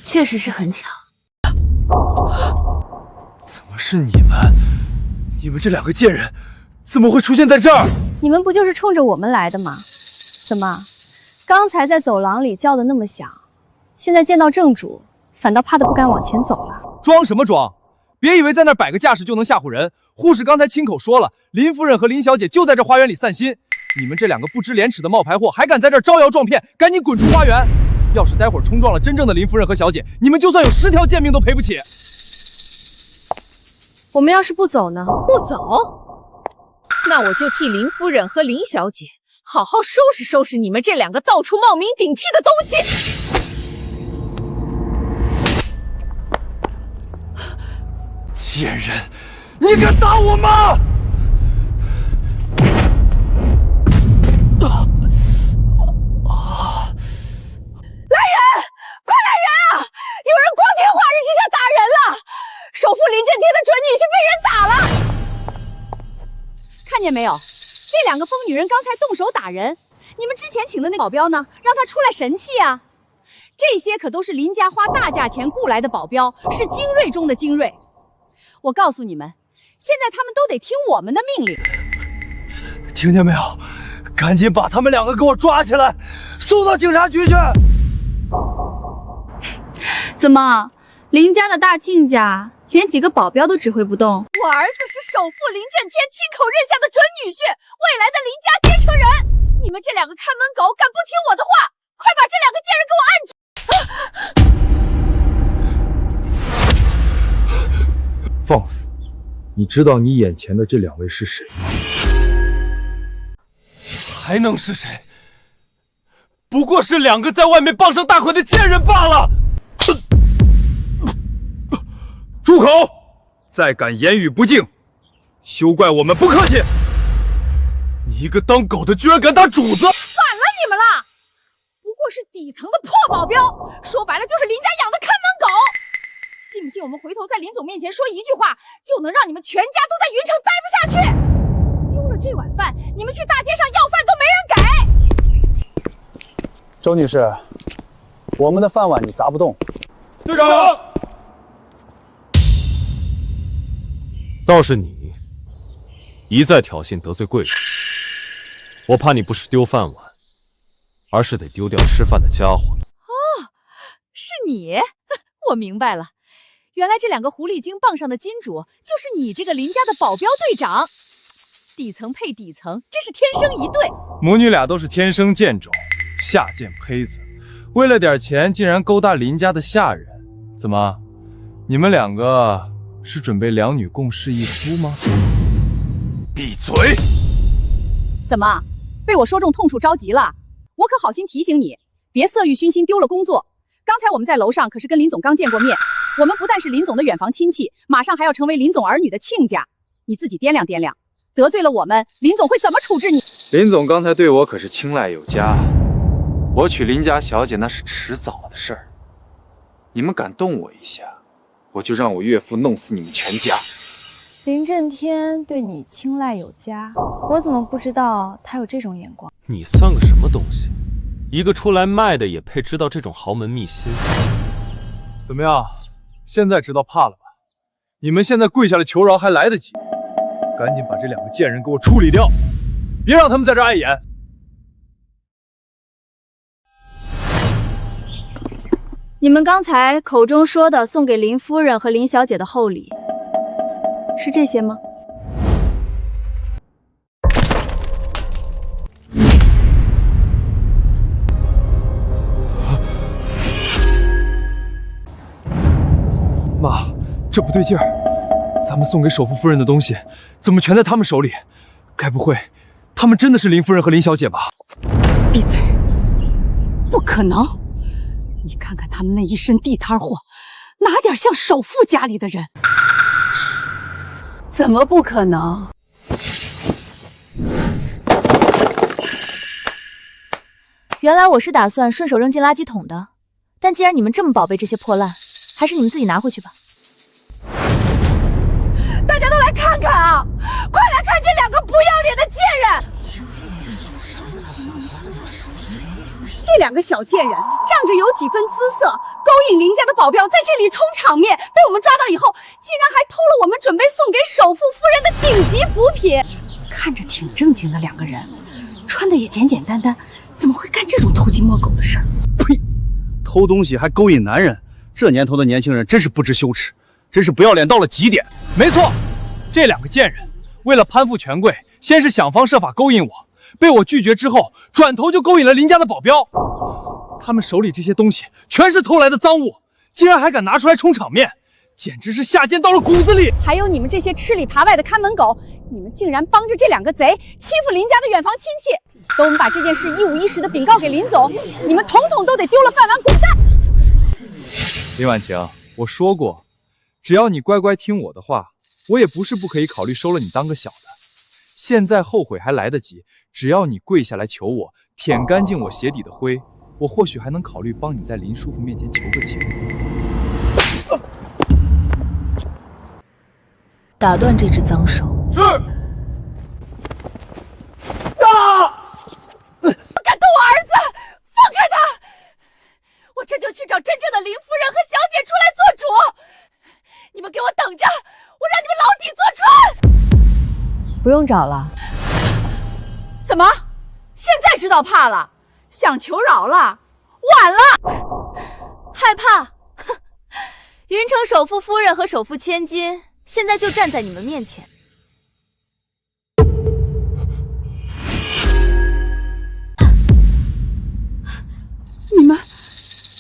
S2: 确实是很巧。
S8: 怎么是你们？你们这两个贱人怎么会出现在这儿？
S20: 你们不就是冲着我们来的吗？怎么，刚才在走廊里叫的那么响，现在见到正主，反倒怕得不敢往前走了？
S8: 装什么装？别以为在那儿摆个架势就能吓唬人。护士刚才亲口说了，林夫人和林小姐就在这花园里散心。你们这两个不知廉耻的冒牌货，还敢在这儿招摇撞骗，赶紧滚出花园！要是待会儿冲撞了真正的林夫人和小姐，你们就算有10条贱命都赔不起。
S20: 我们要是不走呢？
S11: 不走，那我就替林夫人和林小姐好好收拾收拾你们这两个到处冒名顶替的东西。
S8: 贱人，你敢打我吗？
S9: 来人！快来人啊！有人光天化日之下打人了！首富林震天的准女婿被人打了！
S11: 看见没有？这两个疯女人刚才动手打人，你们之前请的那保镖呢？让他出来神气啊！这些可都是林家花大价钱雇来的保镖，是精锐中的精锐。我告诉你们，现在他们都得听我们的命令。
S8: 听见没有？赶紧把他们两个给我抓起来，送到警察局去！
S20: 怎么，林家的大亲家连几个保镖都指挥不动？
S9: 我儿子是首富林震天亲口认下的准女婿，未来的林家继承人。你们这两个看门狗，敢不听我的话，快把这两个贱人给我按住！
S8: 放肆！你知道你眼前的这两位是谁吗？
S12: 还能是谁？不过是两个在外面傍上大款的贱人罢了！
S8: 住口！再敢言语不敬，休怪我们不客气！
S12: 你一个当狗的，居然敢打主子！
S9: 反了你们了！不过是底层的破保镖，说白了就是林家养的看门狗。信不信我们回头在林总面前说一句话，就能让你们全家都在云城待不下去？丢了这碗饭，你们去大街上要饭都没人给。
S17: 周女士，我们的饭碗你砸不动。
S12: 队长，倒是你一再挑衅得罪贵人，我怕你不是丢饭碗，而是得丢掉吃饭的家伙了。
S11: 哦，是你，我明白了。原来这两个狐狸精傍上的金主，就是你这个林家的保镖队长。底层配底层，真是天生一对。
S8: 母女俩都是天生贱种，下贱胚子，为了点钱竟然勾搭林家的下人。怎么，你们两个是准备两女共侍一夫吗？
S12: 闭嘴！
S11: 怎么，被我说中痛处着急了？我可好心提醒你，别色欲熏心丢了工作。刚才我们在楼上可是跟林总刚见过面，我们不但是林总的远房亲戚，马上还要成为林总儿女的亲家。你自己掂量掂量，得罪了我们，林总会怎么处置你？
S10: 林总刚才对我可是青睐有加，我娶林家小姐那是迟早的事儿。你们敢动我一下，我就让我岳父弄死你们全家。
S20: 林震天对你青睐有加，我怎么不知道他有这种眼光？
S12: 你算个什么东西？一个出来卖的也配知道这种豪门秘辛？
S8: 怎么样，现在知道怕了吧？你们现在跪下来求饶还来得及，赶紧把这两个贱人给我处理掉，别让他们在这碍眼。
S20: 你们刚才口中说的送给林夫人和林小姐的厚礼，是这些吗？
S8: 妈，这不对劲儿，咱们送给首富夫人的东西，怎么全在他们手里？该不会，他们真的是林夫人和林小姐吧？
S11: 闭嘴！不可能！你看看他们那一身地摊货，哪点像首富家里的人？
S20: 怎么不可能？
S5: 原来我是打算顺手扔进垃圾桶的，但既然你们这么宝贝这些破烂，还是你们自己拿回去吧。
S9: 大家都来看看啊！快来看这两个不要脸的贱人！这两个小贱人仗着有几分姿色，勾引林家的保镖在这里充场面，被我们抓到以后，竟然还偷了我们准备送给首富夫人的顶级补品。看着挺正经的两个人，穿的也简简单单，怎么会干这种偷鸡摸狗的事儿？
S17: 呸！偷东西还勾引男人，这年头的年轻人真是不知羞耻，真是不要脸到了极点。
S12: 没错，这两个贱人为了攀附权贵，先是想方设法勾引我，被我拒绝之后，转头就勾引了林家的保镖。他们手里这些东西全是偷来的赃物，竟然还敢拿出来充场面，简直是下贱到了骨子里。
S9: 还有你们这些吃里扒外的看门狗，你们竟然帮着这两个贼欺负林家的远房亲戚。等我们把这件事一五一十的禀告给林总，你们统统都得丢了饭碗滚蛋！
S10: 林婉晴，我说过，只要你乖乖听我的话，我也不是不可以考虑收了你当个小的。现在后悔还来得及，只要你跪下来求我，舔干净我鞋底的灰，我或许还能考虑帮你在林叔父面前求个情。
S5: 打断这只脏手。
S12: 是。
S9: 不敢动我儿子，放开他！我这就去找真正的林夫人和小姐出来做主。你们给我等着，我让你们牢底坐穿！
S6: 不用找了。
S9: 怎么？现在知道怕了？想求饶了？晚了！
S5: 害怕？哼！云城首富夫人和首富千金现在就站在你们面前。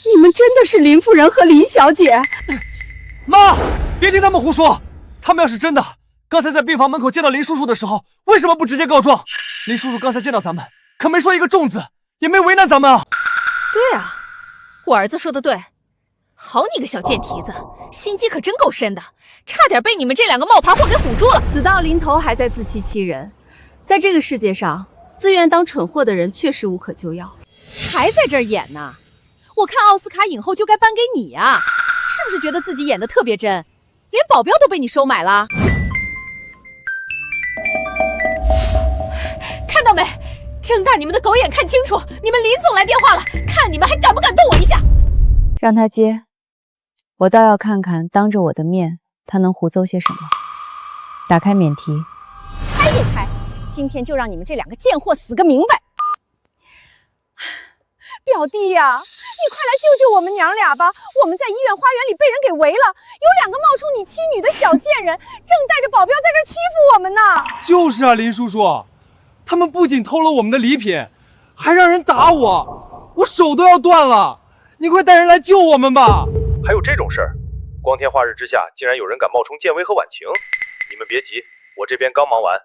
S9: 你们真的是林夫人和林小姐？
S12: 妈，别听他们胡说。他们要是真的，刚才在病房门口见到林叔叔的时候，为什么不直接告状？林叔叔刚才见到咱们，可没说一个重字，也没为难咱们啊。
S11: 对啊，我儿子说的对。好你个小贱蹄子，心机可真够深的，差点被你们这两个冒牌货给唬住了。
S9: 死到临头还在自欺欺人，在这个世界上，自愿当蠢货的人确实无可救药。
S11: 还在这儿演呢？我看奥斯卡影后就该颁给你啊！是不是觉得自己演得特别真，连保镖都被你收买了？
S9: 看到没？睁大你们的狗眼看清楚，你们林总来电话了，看你们还敢不敢动我一下？
S6: 让他接，我倒要看看当着我的面他能胡诌些什么。打开免提。
S9: 开就开，今天就让你们这两个贱货死个明白！表弟呀，你快来救救我们娘俩吧！我们在医院花园里被人给围了，有两个冒充你妻女的小贱人，正带着保镖在这欺负我们呢。
S12: 就是啊，林叔叔，他们不仅偷了我们的礼品，还让人打我，我手都要断了。你快带人来救我们吧！
S4: 还有这种事儿？光天化日之下，竟然有人敢冒充建威和婉晴？你们别急，我这边刚忙完，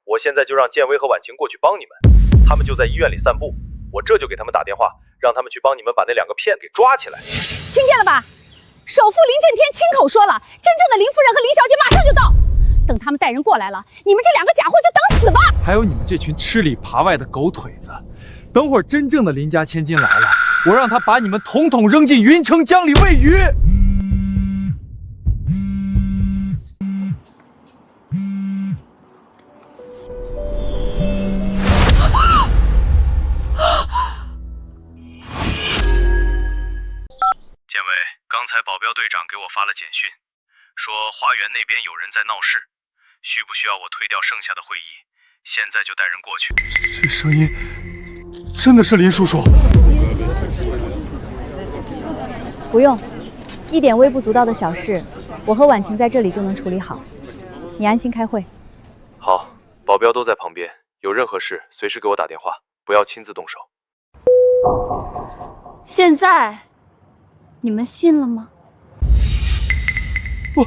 S4: 我现在就让建威和婉晴过去帮你们。他们就在医院里散步。我这就给他们打电话，让他们去帮你们把那两个骗给抓起来。
S9: 听见了吧？首富林震天亲口说了，真正的林夫人和林小姐马上就到。等他们带人过来了，你们这两个假货就等死吧！
S8: 还有你们这群吃里扒外的狗腿子，等会儿真正的林家千金来了，我让他把你们统统扔进云城江里喂鱼。
S4: 建伟，刚才保镖队长给我发了简讯，说花园那边有人在闹事，需不需要我推掉剩下的会议？现在就带人过去。
S13: 这声音真的是林叔叔？
S6: 不用，一点微不足道的小事，我和婉晴在这里就能处理好。你安心开会。
S4: 好，保镖都在旁边，有任何事随时给我打电话，不要亲自动手。
S9: 现在你们信了吗？
S12: 不，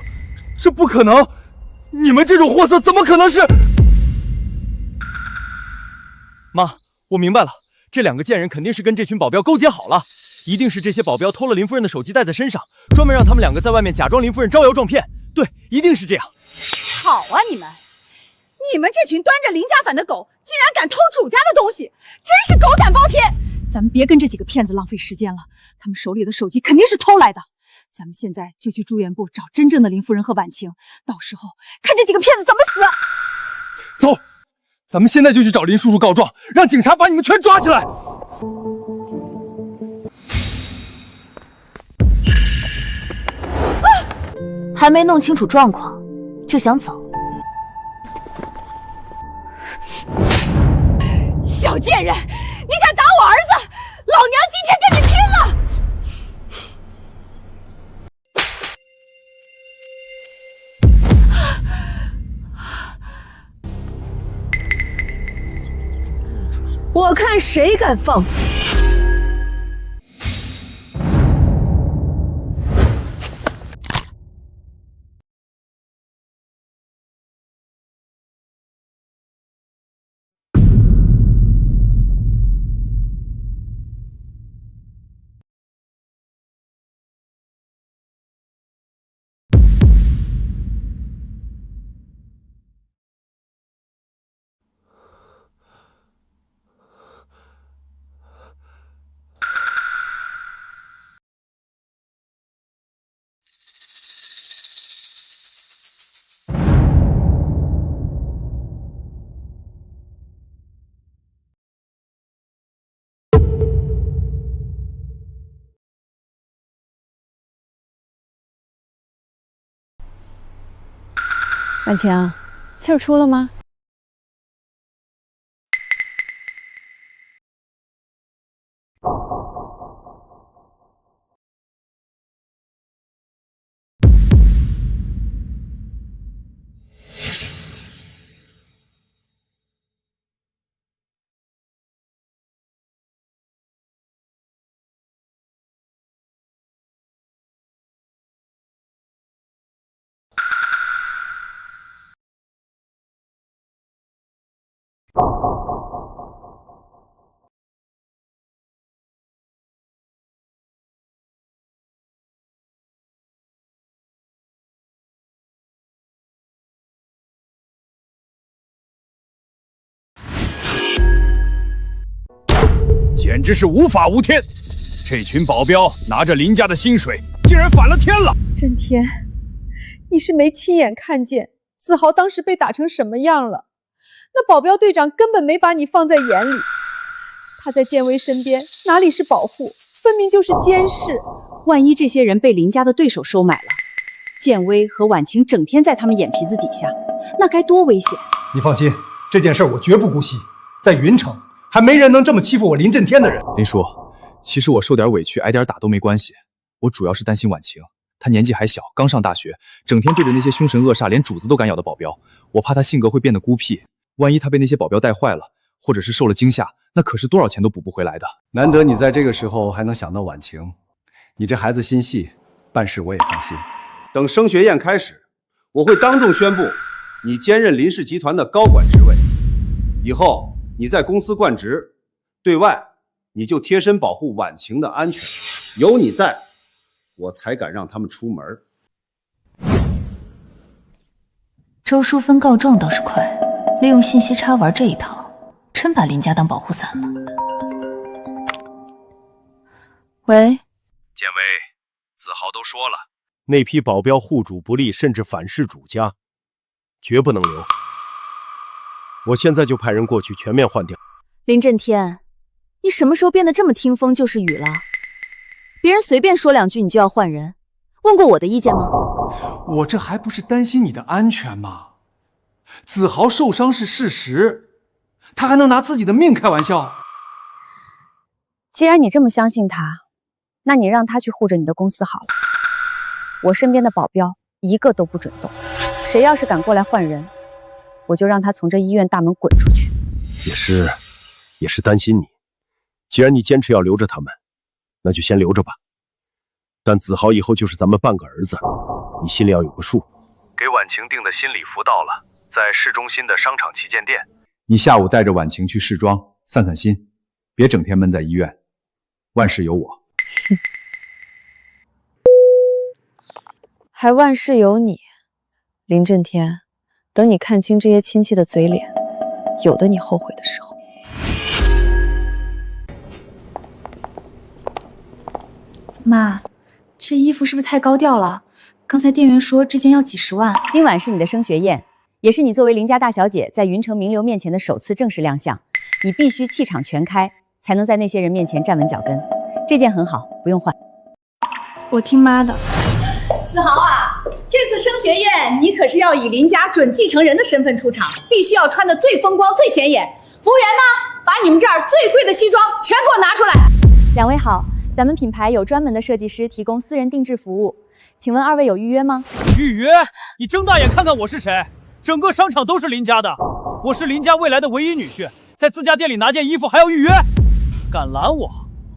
S12: 这不可能！你们这种货色怎么可能是？妈，我明白了，这两个贱人肯定是跟这群保镖勾结好了，一定是这些保镖偷了林夫人的手机带在身上，专门让他们两个在外面假装林夫人招摇撞骗。对，一定是这样。
S9: 好啊，你们这群端着林家反的狗，竟然敢偷主家的东西，真是狗胆包天！
S11: 咱们别跟这几个骗子浪费时间了，他们手里的手机肯定是偷来的。咱们现在就去住院部找真正的林夫人和婉晴，到时候看这几个骗子怎么死。
S12: 走，咱们现在就去找林叔叔告状，让警察把你们全抓起来。
S5: 还没弄清楚状况就想走？
S11: 小贱人，你敢打我儿子，老娘今天跟你拼了！
S6: 我看谁敢放肆！婉晴，气儿出了吗？
S4: 简直是无法无天！这群保镖拿着林家的薪水，竟然反了天了！
S19: 震天，你是没亲眼看见子豪当时被打成什么样了？那保镖队长根本没把你放在眼里，他在建威身边哪里是保护，分明就是监视。
S2: 万一这些人被林家的对手收买了，建威和婉晴整天在他们眼皮子底下，那该多危险！
S13: 你放心，这件事我绝不姑息。在云城，还没人能这么欺负我林震天的人。
S10: 林叔，其实我受点委屈，挨点打都没关系。我主要是担心婉晴，她年纪还小，刚上大学，整天对着那些凶神恶煞、连主子都敢咬的保镖，我怕她性格会变得孤僻。万一她被那些保镖带坏了，或者是受了惊吓，那可是多少钱都补不回来的。
S3: 难得你在这个时候还能想到婉晴，你这孩子心细，办事我也放心。等升学宴开始，我会当众宣布你兼任林氏集团的高管职位，以后你在公司贯职，对外你就贴身保护婉晴的安全，有你在，我才敢让他们出门。
S1: 周淑芬告状倒是快，利用信息差玩这一套，真把林家当保护伞了。喂，
S4: 建威，子豪都说了，那批保镖护主不利，甚至反噬主家，绝不能留。我现在就派人过去全面换掉。
S5: 林震天，你什么时候变得这么听风就是雨了？别人随便说两句你就要换人，问过我的意见吗？
S13: 我这还不是担心你的安全吗？子豪受伤是事实，他还能拿自己的命开玩笑？
S20: 既然你这么相信他，那你让他去护着你的公司好了。我身边的保镖一个都不准动，谁要是敢过来换人，我就让他从这医院大门滚出去。
S4: 也是担心你。既然你坚持要留着他们，那就先留着吧。但子豪以后就是咱们半个儿子，你心里要有个数。
S16: 给婉晴订的新礼服到了，在市中心的商场旗舰店。
S18: 你下午带着婉晴去试妆，散散心，别整天闷在医院。万事有我。
S20: 还万事有你，林震天，等你看清这些亲戚的嘴脸，有的你后悔的时候。
S1: 妈，这衣服是不是太高调了？刚才店员说这件要几十万。
S20: 今晚是你的升学宴，也是你作为林家大小姐在云城名流面前的首次正式亮相，你必须气场全开，才能在那些人面前站稳脚跟。这件很好，不用换。
S1: 我听妈的。
S9: 子豪啊，这次升学宴，你可是要以林家准继承人的身份出场，必须要穿得最风光、最显眼。服务员呢，把你们这儿最贵的西装全给我拿出来。
S20: 两位好，咱们品牌有专门的设计师提供私人定制服务，请问二位有预约吗？
S12: 预约？你睁大眼看看我是谁？整个商场都是林家的，我是林家未来的唯一女婿，在自家店里拿件衣服还要预约？敢拦我，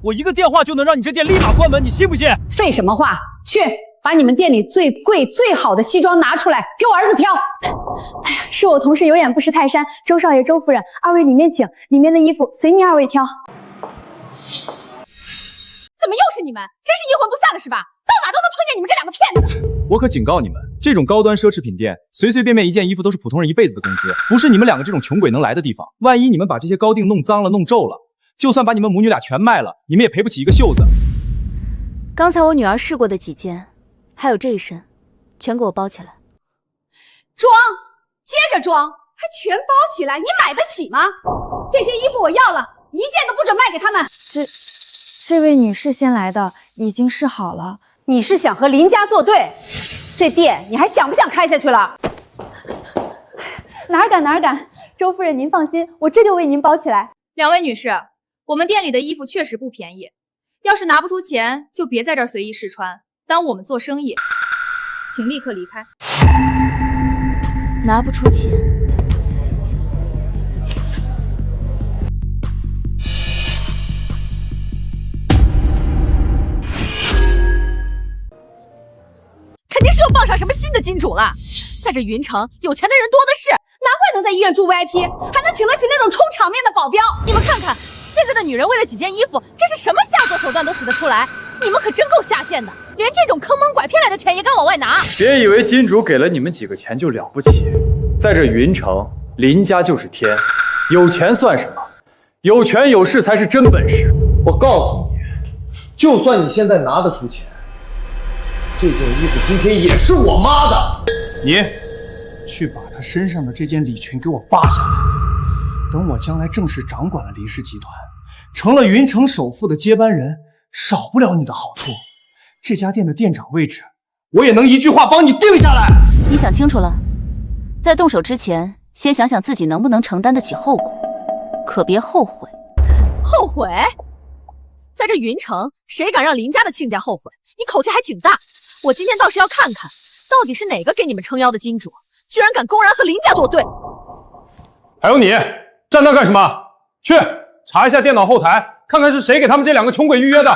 S12: 我一个电话就能让你这店立马关门，你信不信？
S9: 废什么话，去把你们店里最贵最好的西装拿出来，给我儿子挑。
S20: 哎呀，是我同事有眼不识泰山，周少爷、周夫人，二位里面请，里面的衣服随您二位挑。
S9: 怎么又是你们？真是阴魂不散了是吧？到哪都能碰见你们这两个骗子！
S8: 我可警告你们，这种高端奢侈品店，随随便便一件衣服都是普通人一辈子的工资，不是你们两个这种穷鬼能来的地方。万一你们把这些高定弄脏了、弄皱了，就算把你们母女俩全卖了，你们也赔不起一个袖子。
S5: 刚才我女儿试过的几件，还有这一身，全给我包起来。
S9: 装，接着装，还全包起来，你买得起吗？这些衣服我要了，一件都不准卖给他们。
S19: 这位女士先来的，已经试好了。
S9: 你是想和林家作对？这店你还想不想开下去了？
S20: 哪儿敢哪儿敢！周夫人您放心，我这就为您包起来。
S11: 两位女士，我们店里的衣服确实不便宜，要是拿不出钱，就别在这儿随意试穿，耽误我们做生意，请立刻离开。
S5: 拿不出钱。
S11: 肯定是又傍上什么新的金主了。在这云城，有钱的人多的是，
S9: 难怪能在医院住 VIP， 还能请得起那种充场面的保镖。
S11: 你们看看，现在的女人为了几件衣服，这是什么下作手段都使得出来。你们可真够下贱的，连这种坑蒙拐骗来的钱也敢往外拿。
S10: 别以为金主给了你们几个钱就了不起，在这云城，林家就是天，有钱算什么？有权有势才是真本事。
S8: 我告诉你，就算你现在拿得出钱，这件衣服今天也是我妈的。
S13: 你去把她身上的这件礼裙给我扒下来，等我将来正式掌管了林氏集团，成了云城首富的接班人，少不了你的好处。这家店的店长位置，我也能一句话帮你定下来。
S5: 你想清楚了，在动手之前，先想想自己能不能承担得起后果，可别后悔。
S11: 后悔？在这云城，谁敢让林家的亲家后悔？你口气还挺大。我今天倒是要看看，到底是哪个给你们撑腰的金主，居然敢公然和林家作对。
S8: 还有你，站那干什么？去查一下电脑后台，看看是谁给他们这两个穷鬼预约的。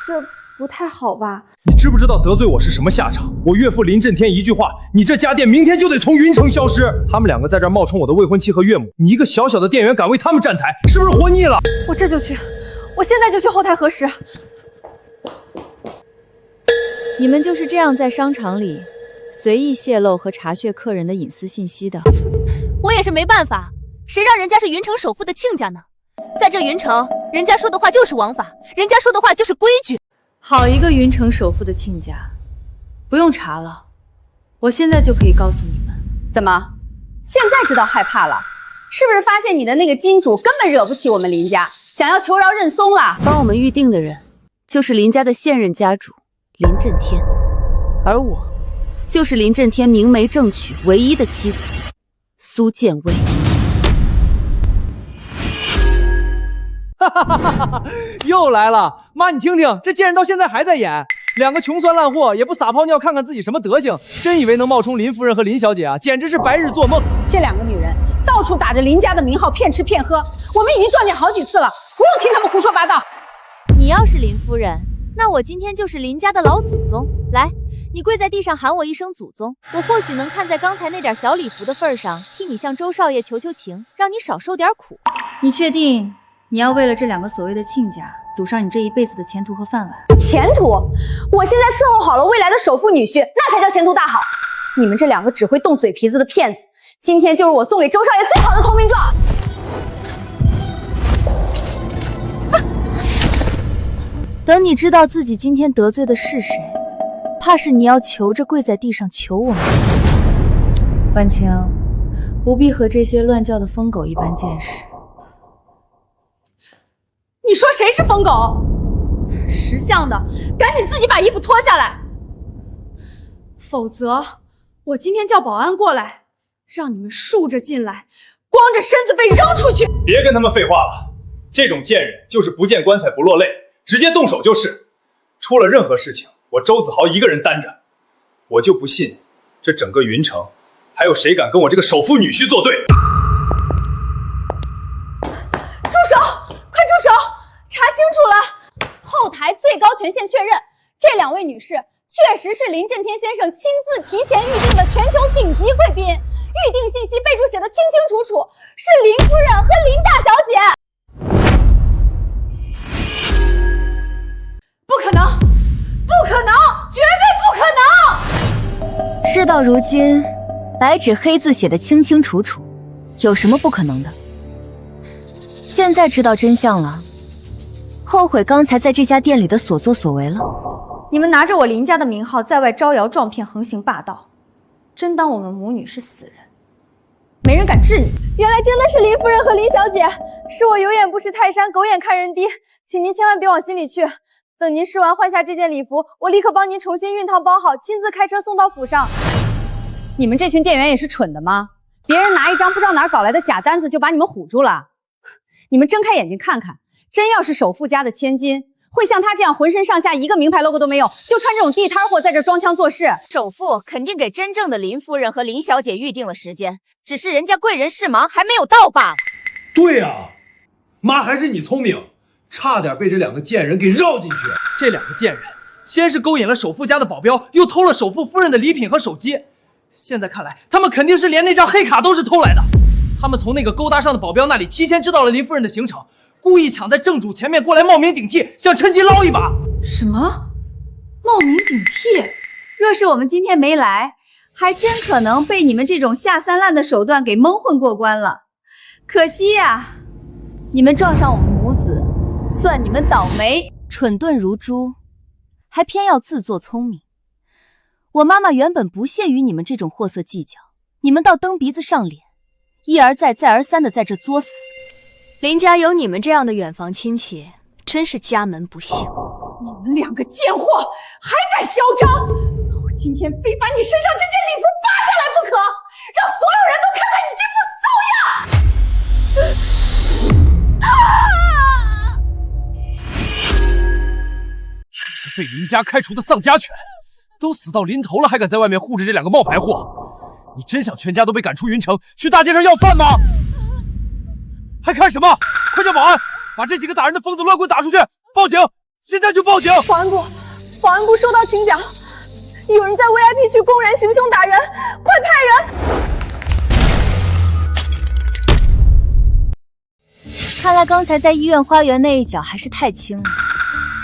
S19: 这不太好吧？
S8: 你知不知道得罪我是什么下场？我岳父林震天一句话，你这家店明天就得从云城消失。他们两个在这儿冒充我的未婚妻和岳母，你一个小小的店员敢为他们站台，是不是活腻了？
S19: 我这就去，我现在就去后台核实。
S2: 你们就是这样在商场里随意泄露和查阅客人的隐私信息的？
S11: 我也是没办法，谁让人家是云城首富的亲家呢？在这云城，人家说的话就是王法，人家说的话就是规矩。
S2: 好一个云城首富的亲家，不用查了，我现在就可以告诉你们。
S9: 怎么，现在知道害怕了？是不是发现你的那个金主根本惹不起我们林家，想要求饶认怂了？
S5: 帮我们预定的人就是林家的现任家主林震天，而我就是林震天明媒正娶唯一的妻子苏建威。
S12: 哈哈哈哈！又来了，妈，你听听，这贱人到现在还在演，两个穷酸烂货也不撒泡尿看看自己什么德行，真以为能冒充林夫人和林小姐啊，简直是白日做梦。
S9: 这两个女人到处打着林家的名号骗吃骗喝，我们已经撞见好几次了，不用听他们胡说八道。
S5: 你要是林夫人，那我今天就是林家的老祖宗。来，你跪在地上喊我一声祖宗，我或许能看在刚才那点小礼服的份上，替你向周少爷求求情，让你少受点苦。
S2: 你确定你要为了这两个所谓的亲家赌上你这一辈子的前途和饭碗？
S9: 前途？我现在伺候好了未来的首富女婿，那才叫前途大好。你们这两个只会动嘴皮子的骗子，今天就是我送给周少爷最好的投名状。
S5: 等你知道自己今天得罪的是谁，怕是你要求着跪在地上求我们。
S2: 婉晴，不必和这些乱叫的疯狗一般见识。
S11: 你说谁是疯狗？识相的，赶紧自己把衣服脱下来。
S9: 否则我今天叫保安过来，让你们竖着进来，光着身子被扔出去。
S10: 别跟他们废话了，这种贱人就是不见棺材不落泪，直接动手就是。出了任何事情，我周子豪一个人担着。我就不信，这整个云城还有谁敢跟我这个首富女婿作对？
S9: 住手！快住手！查清楚了，后台最高权限确认，这2位女士确实是林震天先生亲自提前预定的全球顶级贵宾，预定信息备注写的清清楚楚，是林夫人和林大小姐。不可能，不可能，绝对不可能！
S5: 事到如今，白纸黑字写的清清楚楚，有什么不可能的？现在知道真相了，后悔刚才在这家店里的所作所为了。
S20: 你们拿着我林家的名号在外招摇撞骗，横行霸道，真当我们母女是死人，没人敢治你。
S9: 原来真的是林夫人和林小姐，是我有眼不识泰山，狗眼看人低，请您千万别往心里去。等您试完换下这件礼服，我立刻帮您重新熨烫包好，亲自开车送到府上。
S20: 你们这群店员也是蠢的吗？别人拿一张不知道哪儿搞来的假单子就把你们唬住了？你们睁开眼睛看看，真要是首富家的千金，会像他这样浑身上下一个名牌 logo 都没有，就穿这种地摊货在这装腔作势？
S11: 首富肯定给真正的林夫人和林小姐预定了时间，只是人家贵人事忙还没有到罢了。
S3: 对啊，妈还是你聪明，差点被这2个贱人给绕进去。
S12: 这2个贱人先是勾引了首富家的保镖，又偷了首富夫人的礼品和手机，现在看来他们肯定是连那张黑卡都是偷来的。他们从那个勾搭上的保镖那里提前知道了林夫人的行程，故意抢在正主前面过来冒名顶替，想趁机捞一把。
S9: 什么？冒名顶替？
S20: 若是我们今天没来，还真可能被你们这种下三滥的手段给蒙混过关了。可惜呀，你们撞上我们母子，算你们倒霉。
S5: 蠢钝如猪，还偏要自作聪明。我妈妈原本不屑于你们这种货色计较，你们倒蹬鼻子上脸，一而再再而三的在这作死。
S11: 林家有你们这样的远房亲戚，真是家门不幸。
S9: 你们2个贱货，还敢嚣张！我今天非把你身上这件礼服扒下来不可，让所有人都看看你这副骚样！
S12: 被林家开除的丧家犬，都死到临头了，还敢在外面护着这2个冒牌货！你真想全家都被赶出云城，去大街上要饭吗？还看什么？快叫保安，把这几个打人的疯子乱棍打出去！报警！现在就报警！
S9: 保安部收到请讲，有人在 VIP 区公然行凶打人，快派
S5: 人！看来刚才在医院花园那一脚还是太轻了，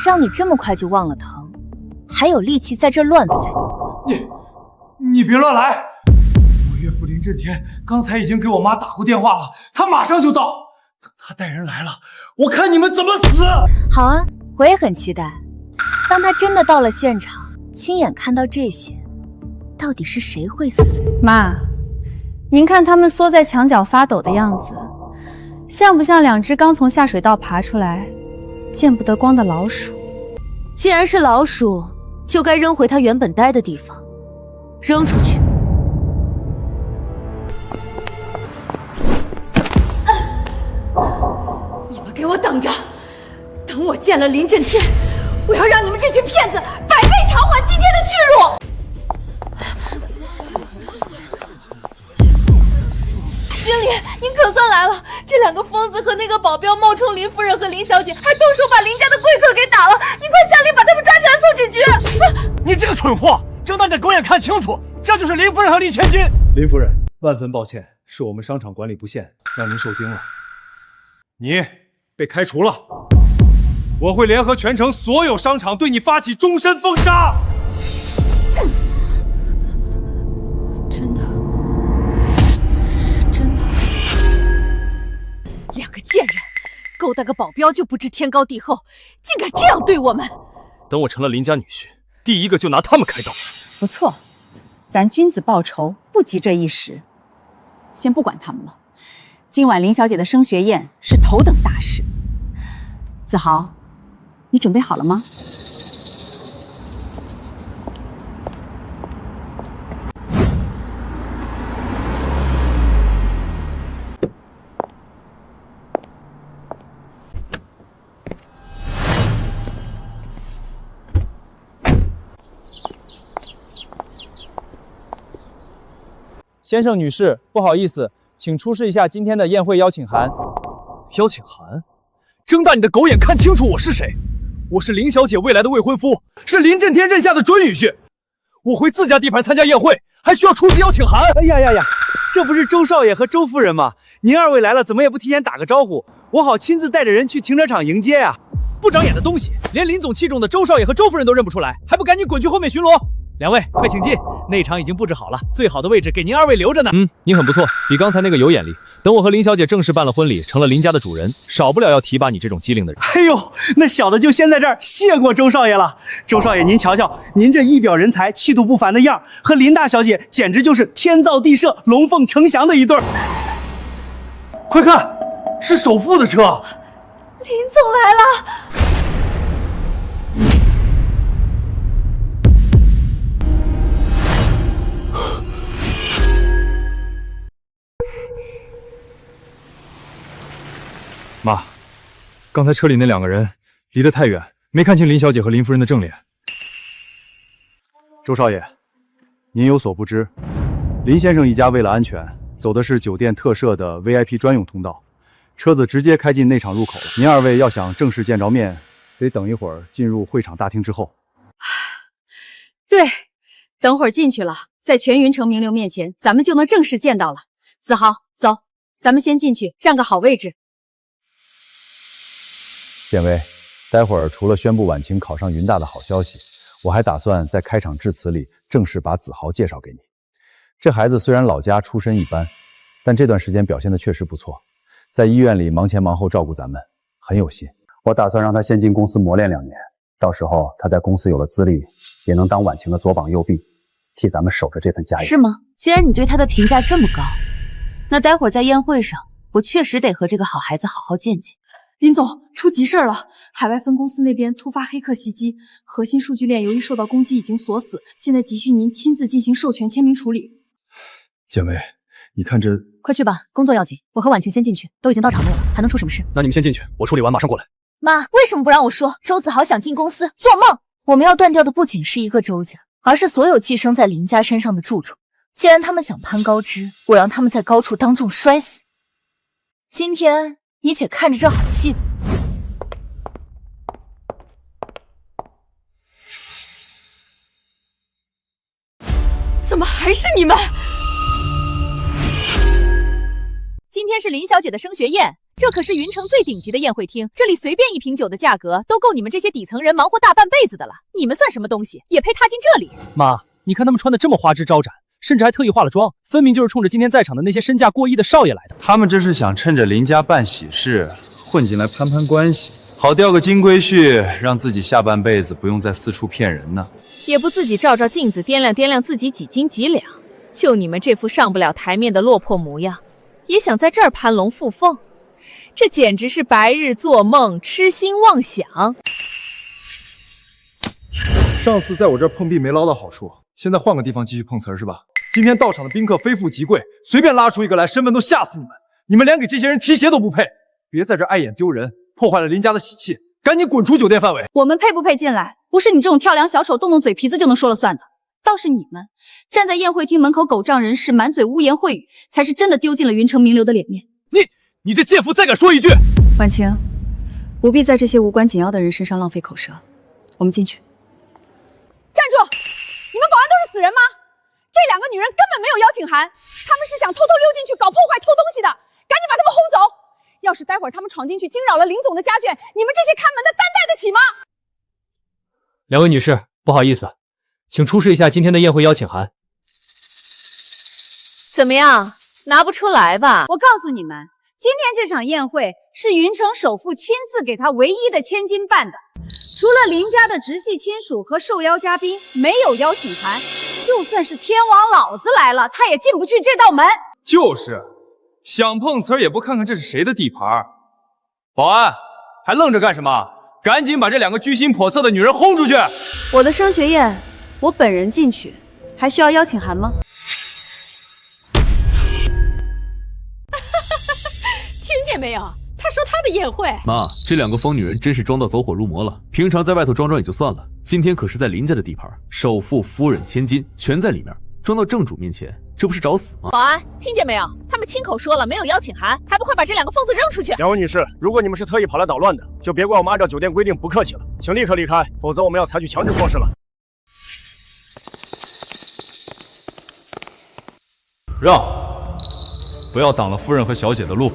S5: 让你这么快就忘了疼，还有力气在这乱飞。
S13: 你别乱来！我岳父林震天刚才已经给我妈打过电话了，他马上就到。等他带人来了，我看你们怎么死！
S5: 好啊，我也很期待。当他真的到了现场，亲眼看到这些，到底是谁会死？
S20: 妈，您看他们缩在墙角发抖的样子，像不像2只刚从下水道爬出来、见不得光的老鼠？
S5: 既然是老鼠，就该扔回它原本待的地方，扔出去。
S9: 你们给我等着！等我见了林震天，我要让你们这群骗子百倍偿还今天的屈辱！经理，您可算来了！这2个疯子和那个保镖冒充林夫人和林小姐，还动手把林家的贵客给打了！您快下令把他们抓起来送警局！
S12: 你这个蠢货，睁大你的狗眼看清楚，这就是林夫人和林千金！
S10: 林夫人，万分抱歉，是我们商场管理不善，让您受惊了。
S12: 你被开除了，我会联合全城所有商场对你发起终身封杀！
S9: 真的
S11: ，2个贱人，勾搭个保镖就不知天高地厚，竟敢这样对我们！
S12: 等我成了林家女婿，第一个就拿他们开刀。
S20: 不错，咱君子报仇，不急这一时。先不管他们了，今晚林小姐的升学宴是头等大事。子豪，你准备好了吗？
S18: 先生、女士，不好意思，请出示一下今天的宴会邀请函。
S12: 邀请函？睁大你的狗眼，看清楚我是谁！我是林小姐未来的未婚夫，是林震天任下的准女婿。我回自家地盘参加宴会，还需要出示邀请函？
S4: 哎呀呀呀，这不是周少爷和周夫人吗？您二位来了，怎么也不提前打个招呼，我好亲自带着人去停车场迎接啊！
S12: 不长眼的东西，连林总器重的周少爷和周夫人都认不出来，还不赶紧滚去后面巡逻！两位快请进，内场已经布置好了，最好的位置给您二位留着呢。
S4: 你很不错，比刚才那个有眼力。等我和林小姐正式办了婚礼，成了林家的主人，少不了要提拔你这种机灵的人。
S17: 哎呦，那小的就先在这儿谢过周少爷了。周少爷，您瞧瞧，您这一表人才、气度不凡的样儿，和林大小姐简直就是天造地设、龙凤呈祥的一对儿。快看，是首富的车。
S9: 林总来了。
S8: 妈，刚才车里那2个人离得太远，没看清林小姐和林夫人的正脸。
S18: 周少爷，您有所不知，林先生一家为了安全，走的是酒店特设的 VIP 专用通道，车子直接开进内场入口了。您二位要想正式见着面，得等一会儿进入会场大厅之后。
S20: 对，等会儿进去了，在全云城名流面前，咱们就能正式见到了。子豪，走，咱们先进去，占个好位置。
S18: 建威，待会儿除了宣布婉晴考上云大的好消息，我还打算在开场致辞里正式把子豪介绍给你。这孩子虽然老家出身一般，但这段时间表现的确实不错，在医院里忙前忙后照顾咱们，很有心。我打算让他先进公司磨练2年，到时候他在公司有了资历，也能当婉晴的左膀右臂，替咱们守着这份家业。
S5: 是吗？既然你对他的评价这么高，那待会儿在宴会上，我确实得和这个好孩子好好见见。
S19: 林总，出急事了！海外分公司那边突发黑客袭击，核心数据链由于受到攻击已经锁死，现在急需您亲自进行授权签名处理。
S8: 建威，你看这……
S2: 快去吧，工作要紧。我和婉晴先进去，都已经到场内了，还能出什么事？
S12: 那你们先进去，我处理完马上过来。
S5: 妈，为什么不让我说？周子豪想进公司，做梦！我们要断掉的不仅是一个周家，而是所有寄生在林家身上的蛀虫。既然他们想攀高枝，我让他们在高处当众摔死。今天你且看着这好戏吧。
S11: 怎么还是你们？今天是林小姐的升学宴，这可是云城最顶级的宴会厅，这里随便1瓶酒的价格都够你们这些底层人忙活大半辈子的了。你们算什么东西，也配踏进这里？
S12: 妈，你看他们穿的这么花枝招展，甚至还特意化了妆，分明就是冲着今天在场的那些身价过亿的少爷来的。
S18: 他们这是想趁着林家办喜事，混进来攀攀关系，好钓个金龟婿，让自己下半辈子不用再四处骗人呢。
S11: 也不自己照照镜子掂量掂量自己几斤几两，就你们这副上不了台面的落魄模样，也想在这儿攀龙附凤，这简直是白日做梦，痴心妄想。
S8: 上次在我这儿碰壁没捞到好处，现在换个地方继续碰瓷儿是吧？今天到场的宾客非富即贵，随便拉出一个来，身份都吓死你们！你们连给这些人提鞋都不配，别在这碍眼丢人，破坏了林家的喜气，赶紧滚出酒店范围！
S20: 我们配不配进来，不是你这种跳梁小丑动动嘴皮子就能说了算的。倒是你们站在宴会厅门口狗仗人势，满嘴污言秽语，才是真的丢尽了云城名流的脸面。
S12: 你这贱妇再敢说一句！
S20: 婉晴，不必在这些无关紧要的人身上浪费口舌。我们进去。
S11: 站住！你们保安都是死人吗？这2个女人根本没有邀请函，他们是想偷偷溜进去搞破坏、偷东西的，赶紧把他们轰走！要是待会儿他们闯进去惊扰了林总的家眷，你们这些看门的担待得起吗？2
S12: 位女士，不好意思，请出示一下今天的宴会邀请函。
S5: 怎么样，拿不出来吧？
S20: 我告诉你们，今天这场宴会是云城首富亲自给他唯一的千金办的，除了林家的直系亲属和受邀嘉宾，没有邀请函。就算是天王老子来了，他也进不去这道门。
S8: 就是，想碰瓷儿也不看看这是谁的地盘。保安，还愣着干什么？赶紧把这2个居心叵测的女人轰出去！
S20: 我的升学宴，我本人进去，还需要邀请函吗？
S11: 听见没有？他说他的宴会。
S16: 妈，这2个疯女人真是装到走火入魔了。平常在外头装装也就算了，今天可是在林家的地盘，首富、夫人、千金全在里面，装到正主面前，这不是找死吗？
S11: 保安，听见没有？他们亲口说了没有邀请函，还不快把这2个疯子扔出去！
S3: 两位女士，如果你们是特意跑来捣乱的，就别怪我们按照酒店规定不客气了，请立刻离开，否则我们要采取强制措施了。
S10: 让，不要挡了夫人和小姐的路。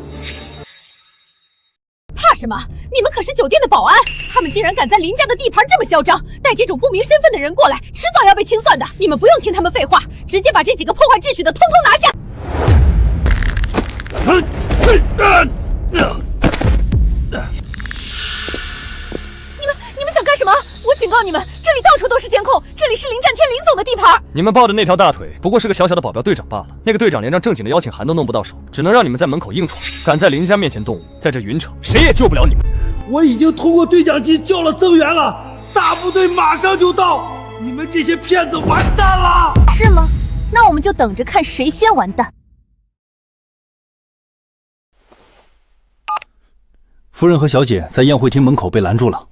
S11: 怕什么？你们可是酒店的保安，他们竟然敢在林家的地盘这么嚣张，带这种不明身份的人过来，迟早要被清算的。你们不用听他们废话，直接把这几个破坏秩序的通通拿下！你们想干什么？我警告你们，这里到处都是监控，这里是林战天林总的地盘。
S12: 你们抱的那条大腿不过是个小小的保镖队长罢了，那个队长连张正经的邀请函都弄不到手，只能让你们在门口硬闯。敢在林家面前动武，在这云城谁也救不了你们。
S17: 我已经通过对讲机叫了增援了，大部队马上就到，你们这些骗子完蛋了！
S5: 是吗？那我们就等着看谁先完蛋。
S13: 夫人和小姐在宴会厅门口被拦住了。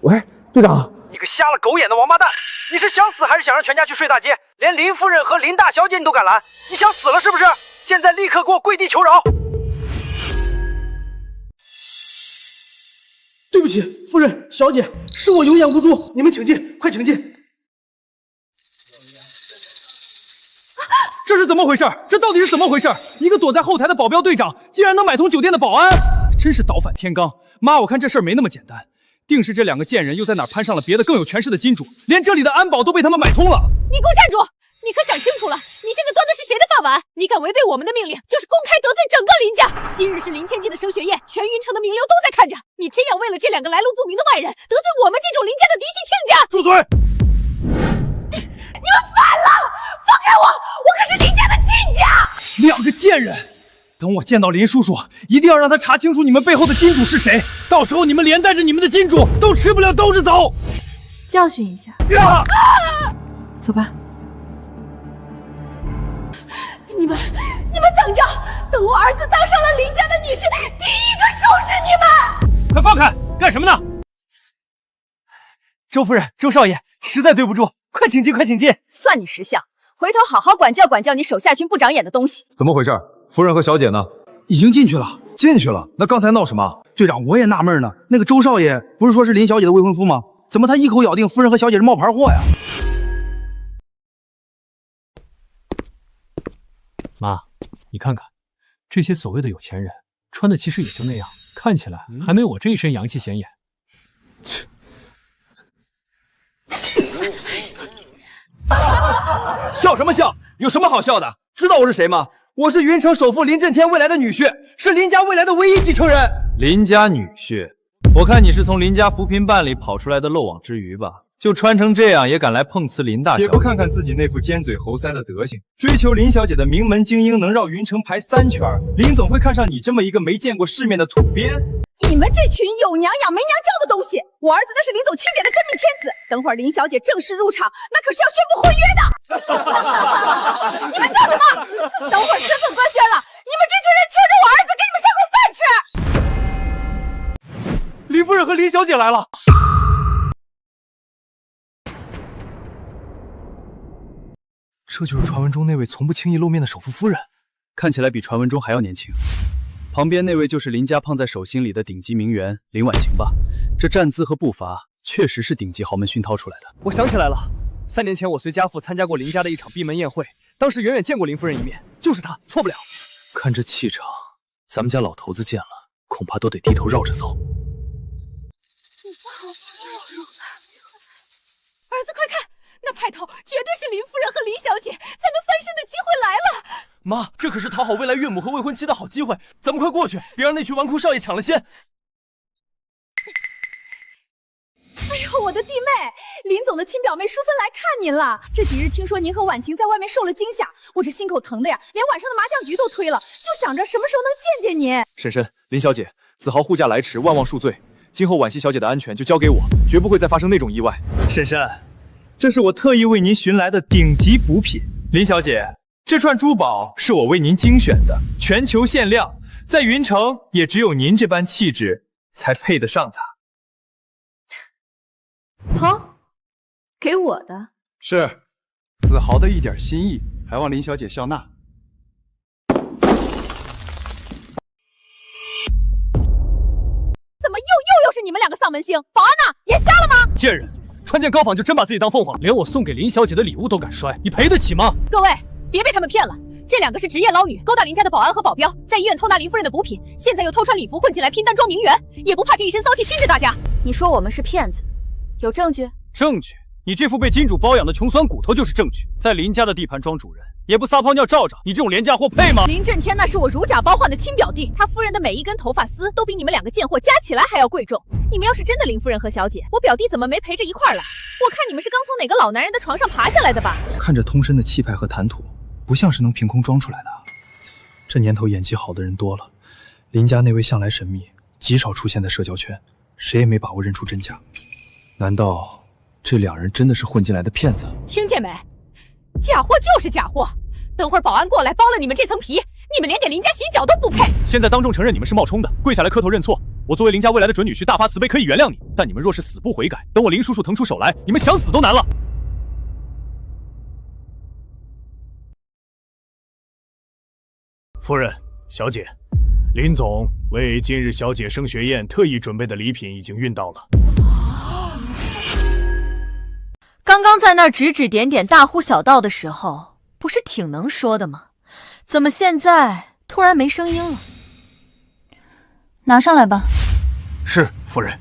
S17: 喂，队长，
S21: 你个瞎了狗眼的王八蛋！你是想死还是想让全家去睡大街？连林夫人和林大小姐你都敢拦，你想死了是不是？现在立刻给我跪地求饶！
S17: 对不起，夫人、小姐，是我有眼无珠，你们请进，快请进。
S8: 这是怎么回事？这到底是怎么回事？一个躲在后台的保镖队长，竟然能买通酒店的保安，真是倒反天罡！妈，我看这事儿没那么简单，定是这2个贱人又在哪儿攀上了别的更有权势的金主，连这里的安保都被他们买通了。
S11: 你给我站住！你可想清楚了，你现在端的是谁的饭碗？你敢违背我们的命令，就是公开得罪整个林家。今日是林千金的升学宴，全云城的名流都在看着。你真要为了这2个来路不明的外人，得罪我们这种林家的嫡系亲家？
S3: 住嘴！
S11: 你们反了！放开我！我可是林家的亲家
S8: ！2个贱人！等我见到林叔叔，一定要让他查清楚你们背后的金主是谁，到时候你们连带着你们的金主都吃不了兜着走。
S19: 教训一下。走吧。
S11: 你们等着，等我儿子当上了林家的女婿，第一个收拾你们！
S12: 快放开！干什么呢？
S8: 周夫人、周少爷，实在对不住，快请进，快请进。
S11: 算你识相，回头好好管教管教你手下群不长眼的东西。
S10: 怎么回事？夫人和小姐呢？
S17: 已经进去了。
S10: 进去了？那刚才闹什么？
S17: 队长，我也纳闷呢。那个周少爷不是说是林小姐的未婚夫吗？怎么他一口咬定夫人和小姐是冒牌货呀？
S13: 妈，你看看，这些所谓的有钱人穿的其实也就那样，看起来还没我这一身洋气显眼。切！
S12: 笑什么笑？有什么好笑的？知道我是谁吗？我是云城首富林震天未来的女婿，是林家未来的唯一继承人。
S10: 林家女婿，我看你是从林家扶贫办里跑出来的漏网之鱼吧？就穿成这样也敢来碰瓷林大小姐，也不看看自己那副尖嘴猴腮的德行。追求林小姐的名门精英能绕云城排3圈，林总会看上你这么一个没见过世面的土鳖？
S11: 你们这群有娘养没娘教的东西！我儿子那是林总钦点的真命天子，等会儿林小姐正式入场，那可是要宣布婚约的。你们笑什么？等会儿身份官宣了，你们这群人牵着我儿子给你们上口饭吃！
S8: 林夫人和林小姐来了。这就是传闻中那位从不轻易露面的首富夫人，看起来比传闻中还要年轻。旁边那位就是林家胖在手心里的顶级名媛林婉晴吧？这站姿和步伐确实是顶级豪门熏陶出来的。
S12: 我想起来了，3年前我随家父参加过林家的一场闭门宴会，当时远远见过林夫人一面，就是她，错不了。
S13: 看这气场，咱们家老头子见了，恐怕都得低头绕着走。
S11: 儿子，快看，那派头绝对是林夫人和林小姐，咱们翻身的机会来了。
S12: 妈，这可是讨好未来岳母和未婚妻的好机会，咱们快过去，别让那群纨绔少爷抢了先。
S11: 哎呦，我的弟妹，林总的亲表妹淑芬来看您了。这几日听说您和婉晴在外面受了惊吓，我这心口疼的呀，连晚上的麻将局都推了，就想着什么时候能见见您。
S12: 婶婶，林小姐，子豪护驾来迟，万望恕罪。今后婉熙小姐的安全就交给我，绝不会再发生那种意外。
S8: 婶婶，这是我特意为您寻来的顶级补品。林小姐，这串珠宝是我为您精选的，全球限量，在云城也只有您这般气质才配得上它。
S7: 好，给我的。
S8: 是，子豪的一点心意，还望林小姐笑纳。
S11: 怎么又是你们两个丧门星？保安呢？眼瞎了吗？
S12: 贱人，穿件高仿就真把自己当凤凰了，连我送给林小姐的礼物都敢摔，你赔得起吗？
S11: 各位，别被他们骗了。这两个是职业捞女，勾搭林家的保安和保镖，在医院偷拿林夫人的补品，现在又偷穿礼服混进来拼单装名媛，也不怕这一身骚气熏着大家。
S5: 你说我们是骗子，有证据？
S12: 证据？你这副被金主包养的穷酸骨头就是证据。在林家的地盘装主人，也不撒泡尿照照，你这种廉价货配吗？
S11: 林震天那是我如假包换的亲表弟，他夫人的每一根头发丝都比你们两个贱货加起来还要贵重。你们要是真的林夫人和小姐，我表弟怎么没陪着一块儿来？我看你们是刚从哪个老男人的床上爬下来的吧？
S8: 看着通身的气派和谈吐，不像是能凭空装出来的。这年头演技好的人多了，林家那位向来神秘，极少出现在社交圈，谁也没把握认出真假。难道这两人真的是混进来的骗子？
S11: 听见没？假货就是假货，等会儿保安过来剥了你们这层皮，你们连给林家洗脚都不配。
S12: 现在当众承认你们是冒充的，跪下来磕头认错。我作为林家未来的准女婿，大发慈悲可以原谅你，但你们若是死不悔改，等我林叔叔腾出手来，你们想死都难了。夫人、小姐，林总为今日小姐升学宴特意准备的礼品已经运到了。
S5: 刚刚在那儿指指点点、大呼小道的时候，不是挺能说的吗？怎么现在突然没声音了？
S2: 拿上来吧。
S12: 是，夫人。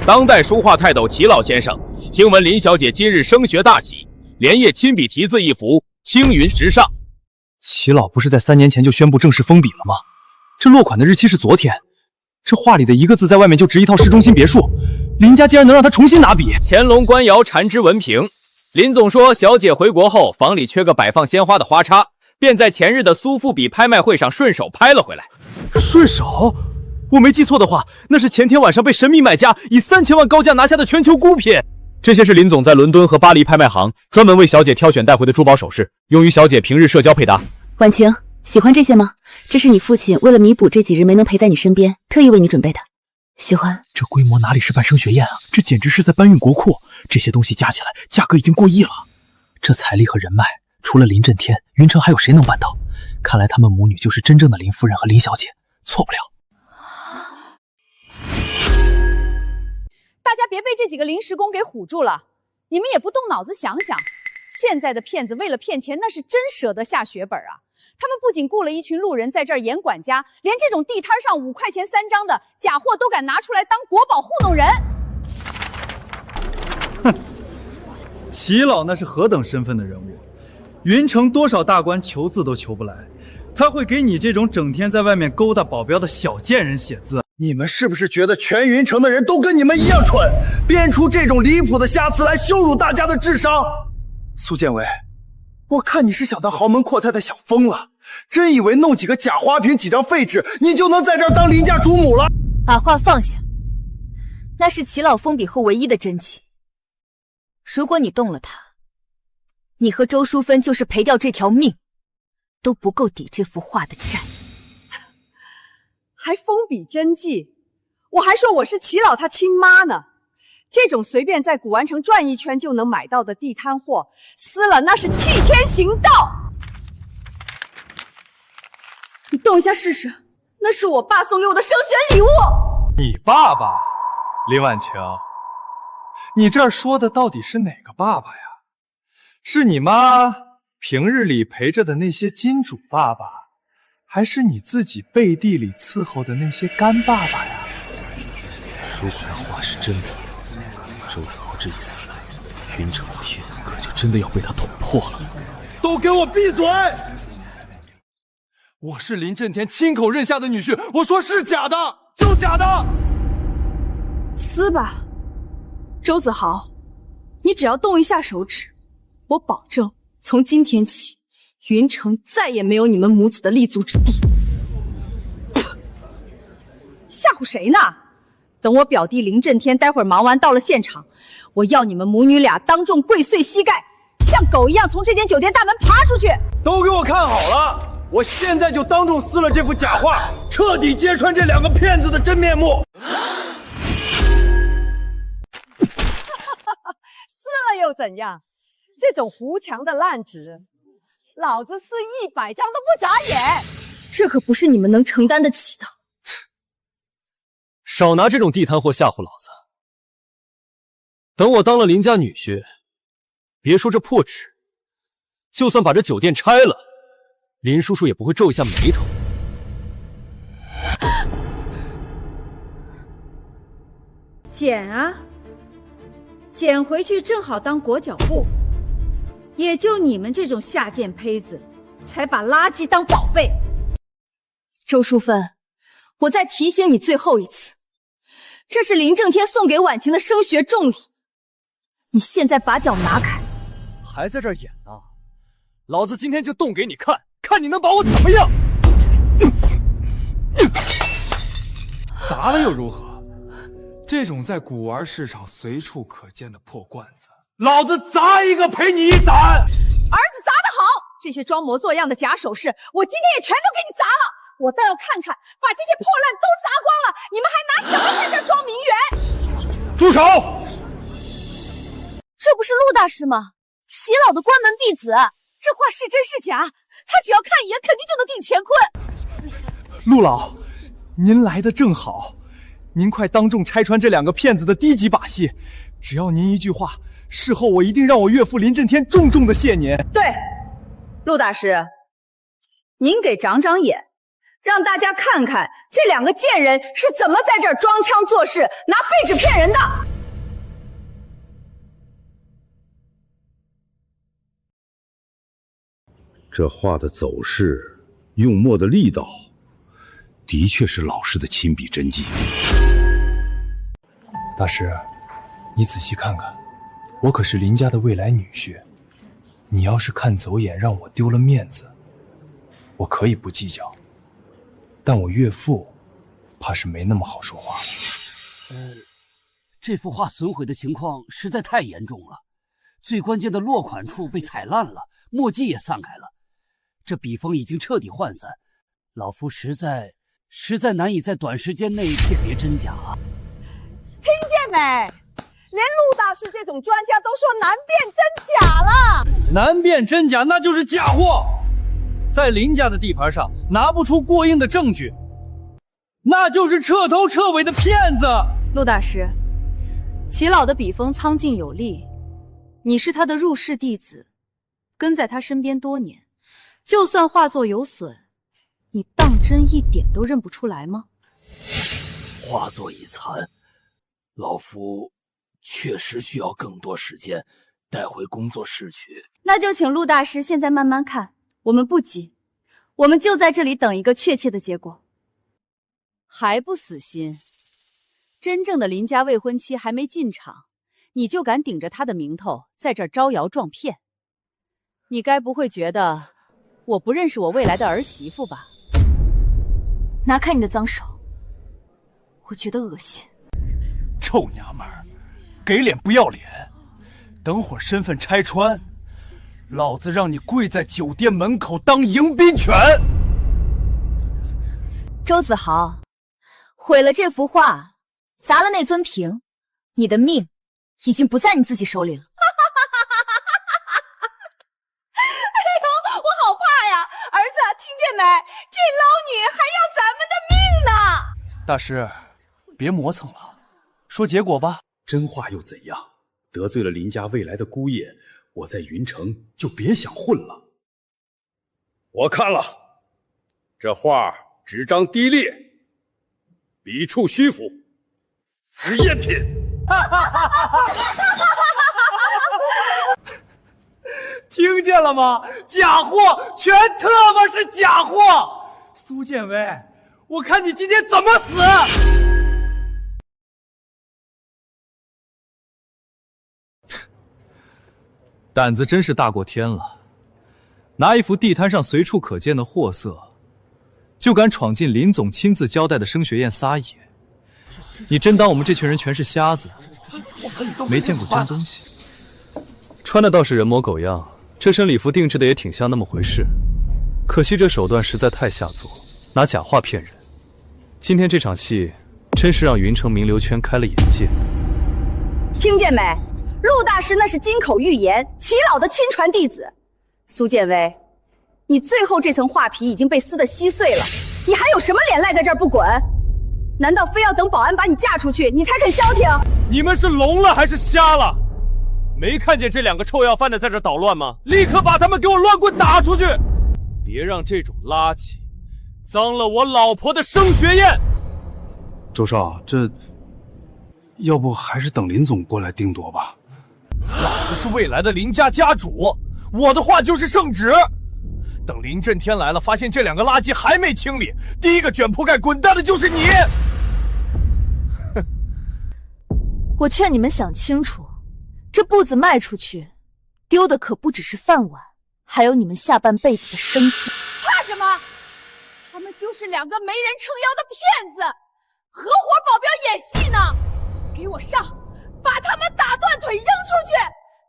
S22: 当代书画泰斗齐老先生，听闻林小姐今日升学大喜，连夜亲笔题字一幅，青云直上。
S8: 齐老不是在3年前就宣布正式封笔了吗？这落款的日期是昨天，这画里的一个字在外面就值一套市中心别墅，林家竟然能让他重新拿笔。
S22: 乾隆官窑缠枝纹瓶，林总说小姐回国后房里缺个摆放鲜花的花插，便在前日的苏富比拍卖会上顺手拍了回来。
S12: 顺手？我没记错的话，那是前天晚上被神秘买家以3000万高价拿下的全球孤品。这些是林总在伦敦和巴黎拍卖行专门为小姐挑选带回的珠宝首饰，用于小姐平日社交配搭。
S2: 婉晴，喜欢这些吗？这是你父亲为了弥补这几日没能陪在你身边，特意为你准备的。喜欢？
S3: 这规模哪里是办升学宴啊？这简直是在搬运国库。这些东西加起来价格已经过亿了。这财力和人脉，除了林震天，云城还有谁能办到？看来他们母女就是真正的林夫人和林小姐，错不了。
S11: 大家别被这几个临时工给唬住了，你们也不动脑子想想，现在的骗子为了骗钱，那是真舍得下血本啊！他们不仅雇了一群路人在这儿演管家，连这种地摊上5块钱3张的假货都敢拿出来当国宝糊弄人。
S13: 哼，齐老那是何等身份的人物，云城多少大官求字都求不来，他会给你这种整天在外面勾搭保镖的小贱人写字？
S14: 你们是不是觉得全云城的人都跟你们一样蠢，编出这种离谱的瞎词来羞辱大家的智商？苏建伟，我看你是想当豪门阔太太想疯了，真以为弄几个假花瓶几张废纸，你就能在这儿当林家主母了？
S5: 把话放下，那是齐老封笔后唯一的真迹。如果你动了他，你和周淑芬就是赔掉这条命，都不够抵这幅画的债。
S23: 还封笔真迹，我还说我是齐老他亲妈呢。这种随便在古玩城转一圈就能买到的地摊货，撕了那是替天行道。
S9: 你动一下试试，那是我爸送给我的升学礼物。
S8: 你爸爸？林婉晴，你这儿说的到底是哪个爸爸呀？是你妈平日里陪着的那些金主爸爸，还是你自己背地里伺候的那些干爸爸呀？
S3: 如果那话是真的，周子豪这一死，云城的天可就真的要被他捅破了。
S8: 都给我闭嘴！我是林震天亲口认下的女婿，我说是假的，就假的。
S23: 撕吧，周子豪，你只要动一下手指，我保证从今天起，云城再也没有你们母子的立足之地。
S11: 吓唬谁呢？等我表弟林震天待会儿忙完到了现场，我要你们母女俩当众跪碎膝盖，像狗一样从这间酒店大门爬出去。
S8: 都给我看好了，我现在就当众撕了这幅假画，彻底揭穿这两个骗子的真面目。
S1: 又怎样？这种糊墙的烂纸，老子撕100张都不眨眼。
S23: 这可不是你们能承担得起的。
S12: 少拿这种地摊货吓唬老子。等我当了林家女婿，别说这破纸，就算把这酒店拆了，林叔叔也不会皱一下眉头。
S1: 捡啊，捡回去正好当裹脚布。也就你们这种下贱胚子，才把垃圾当宝贝。
S23: 周淑芬，我再提醒你最后一次，这是林正天送给婉晴的升学重礼。你现在把脚拿开！
S12: 还在这儿演呢？老子今天就动给你看，看你能把我怎么样！
S8: 砸了又如何？这种在古玩市场随处可见的破罐子，老子砸一个赔你一胆！
S23: 儿子砸得好！这些装模作样的假首饰，我今天也全都给你砸了。我倒要看看，把这些破烂都砸光了，你们还拿什么在这儿装名媛？
S8: 住手！
S23: 这不是陆大师吗？齐老的关门弟子，这话是真是假？他只要看一眼，肯定就能定乾坤。
S8: 陆老，您来的正好，您快当众拆穿这2个骗子的低级把戏。只要您一句话，事后我一定让我岳父林震天重重的谢您。
S23: 对，陆大师，您给长长眼，让大家看看这2个贱人是怎么在这儿装腔作势，拿废纸骗人的。
S3: 这画的走势，用墨的力道，的确是老师的亲笔真迹。
S13: 大师，你仔细看看，我可是林家的未来女婿，你要是看走眼，让我丢了面子，我可以不计较，但我岳父怕是没那么好说话。
S6: 这幅画损毁的情况实在太严重了，最关键的落款处被踩烂了，墨迹也散开了，这笔锋已经彻底涣散，老夫实在难以在短时间内辨别真假啊！
S1: 听见没？连陆大师这种专家都说难辨真假了。
S12: 难辨真假，那就是假货。在林家的地盘上拿不出过硬的证据，那就是彻头彻尾的骗子。
S23: 陆大师，齐老的笔锋苍劲有力，你是他的入室弟子，跟在他身边多年，就算画作有损，你当真一点都认不出来吗？
S6: 画作已残，老夫确实需要更多时间带回工作室去。
S23: 那就请陆大师现在慢慢看，我们不急，我们就在这里等一个确切的结果。还不死心？真正的林家未婚妻还没进场，你就敢顶着她的名头在这儿招摇撞骗？你该不会觉得我不认识我未来的儿媳妇吧？拿开你的脏手，我觉得恶心。
S12: 臭娘们儿，给脸不要脸！等会儿身份拆穿，老子让你跪在酒店门口当迎宾犬！
S5: 周子豪，毁了这幅画，砸了那尊瓶，你的命已经不在你自己手里了。
S23: 哎呦，我好怕呀！儿子，听见没？这捞女还要咱们的命呢！
S13: 大师，别磨蹭了，说结果吧。
S3: 真话又怎样？得罪了林家未来的姑爷，我在云城就别想混了。我看了，这画纸张低劣，笔触虚浮，是赝品。
S12: 听见了吗？假货，全特么是假货！苏建威，我看你今天怎么死！胆子真是大过天了，拿一幅地摊上随处可见的货色，就敢闯进林总亲自交代的升学宴撒野。你真当我们这群人全是瞎子，没见过真东西？穿的倒是人模狗样，这身礼服定制的也挺像那么回事，可惜这手段实在太下作，拿假话骗人。今天这场戏真是让云城名流圈开了眼界。
S23: 听见没？陆大师那是金口玉言，齐老的亲传弟子。苏建威，你最后这层画皮已经被撕得稀碎了，你还有什么脸赖在这儿不滚？难道非要等保安把你嫁出去，你才肯消停？
S12: 你们是聋了还是瞎了？没看见这2个臭要饭的在这捣乱吗？立刻把他们给我乱棍打出去！别让这种垃圾脏了我老婆的升学宴。
S13: 周少，这要不还是等林总过来定夺吧。
S3: 老子是未来的林家家主，我的话就是圣旨。等林震天来了，发现这2个垃圾还没清理，第一个卷铺盖滚蛋的就是你。
S9: 我劝你们想清楚，这步子迈出去，丢的可不只是饭碗，还有你们下半辈子的生计。
S23: 怕什么？他们就是2个没人撑腰的骗子，合伙保镖演戏呢！给我上，把他们打断腿扔出去！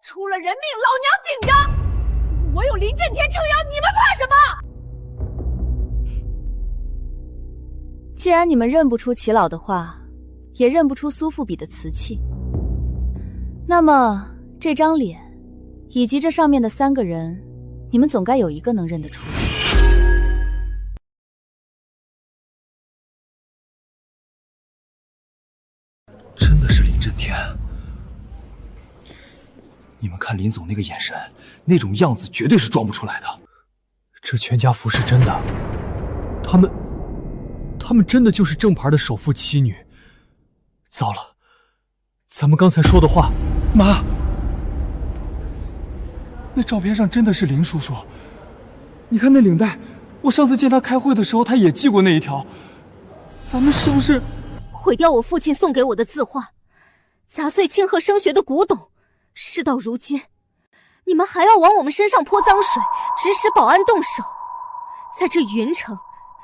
S23: 出了人命，老娘顶着！我有林震天撑腰，你们怕什么？
S9: 既然你们认不出齐老的话，也认不出苏富比的瓷器，那么这张脸，以及这上面的3个人，你们总该有一个能认得出。
S13: 真的是林震天。你们看林总那个眼神，那种样子绝对是装不出来的。
S8: 这全家福是真的，他们真的就是正牌的首富妻女。糟了，咱们刚才说的话，
S13: 妈，那照片上真的是林叔叔。你看那领带，我上次见他开会的时候，他也系过那一条。咱们是不是
S9: 毁掉我父亲送给我的字画，砸碎庆贺升学的古董？事到如今，你们还要往我们身上泼脏水，指使保安动手。在这云城，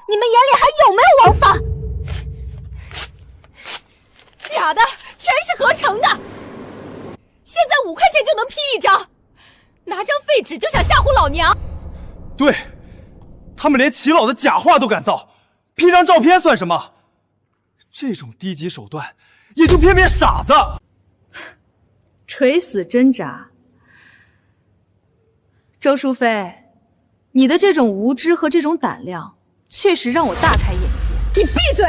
S9: 你们眼里还有没有王法？
S23: 假的，全是合成的。现在5块钱就能 P 一张，拿张废纸就想吓唬老娘？
S13: 对，他们连齐老的假话都敢造，P 张照片算什么？这种低级手段，也就偏偏傻子。
S1: 垂死挣扎。周淑妃，你的这种无知和这种胆量，确实让我大开眼界。
S23: 你闭嘴！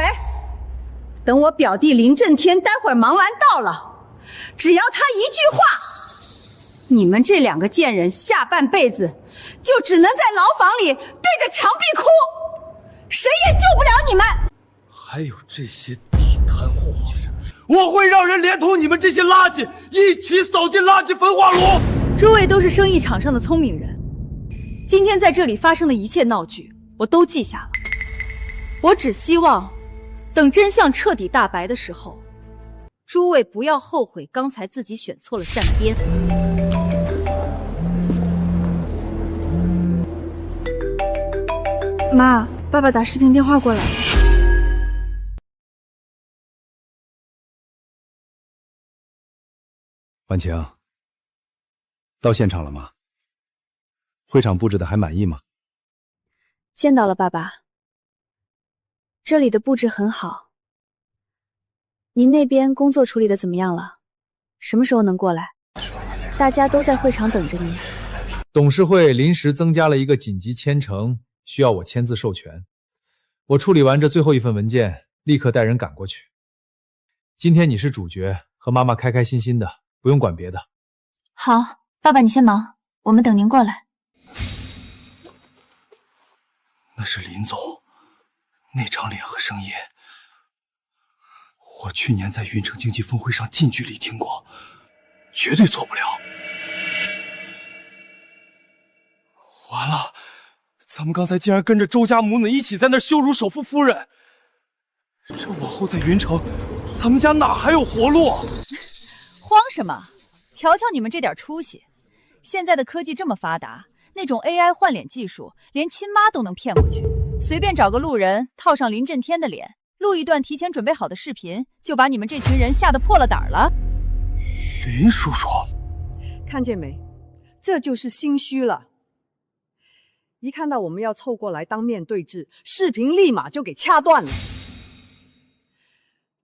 S1: 等我表弟林震天待会儿忙完到了，只要他一句话，你们这2个贱人下半辈子就只能在牢房里对着墙壁哭，谁也救不了你们。
S13: 还有这些地摊货，我会让人连同你们这些垃圾一起扫进垃圾焚化炉。
S1: 诸位都是生意场上的聪明人，今天在这里发生的一切闹剧，我都记下了。我只希望，等真相彻底大白的时候，诸位不要后悔刚才自己选错了站边。
S23: 妈，爸爸打视频电话过来了。
S14: 婉晴，到现场了吗？会场布置的还满意吗？
S9: 见到了，爸爸。这里的布置很好。您那边工作处理的怎么样了？什么时候能过来？大家都在会场等着您。
S8: 董事会临时增加了一个紧急签呈，需要我签字授权。我处理完这最后一份文件，立刻带人赶过去。今天你是主角，和妈妈开开心心的，不用管别的。
S9: 好，爸爸你先忙，我们等您过来。
S13: 那是林总，那张脸和声音，我去年在云城经济峰会上近距离听过，绝对错不了。完了，咱们刚才竟然跟着周家母女一起在那羞辱首富夫人，这往后在云城，咱们家哪还有活路？
S11: 慌什么？瞧瞧你们这点出息！现在的科技这么发达，那种 AI 换脸技术，连亲妈都能骗过去。随便找个路人，套上林震天的脸，录一段提前准备好的视频，就把你们这群人吓得破了胆了。
S13: 林叔叔，
S4: 看见没？这就是心虚了。一看到我们要凑过来当面对质，视频立马就给掐断了。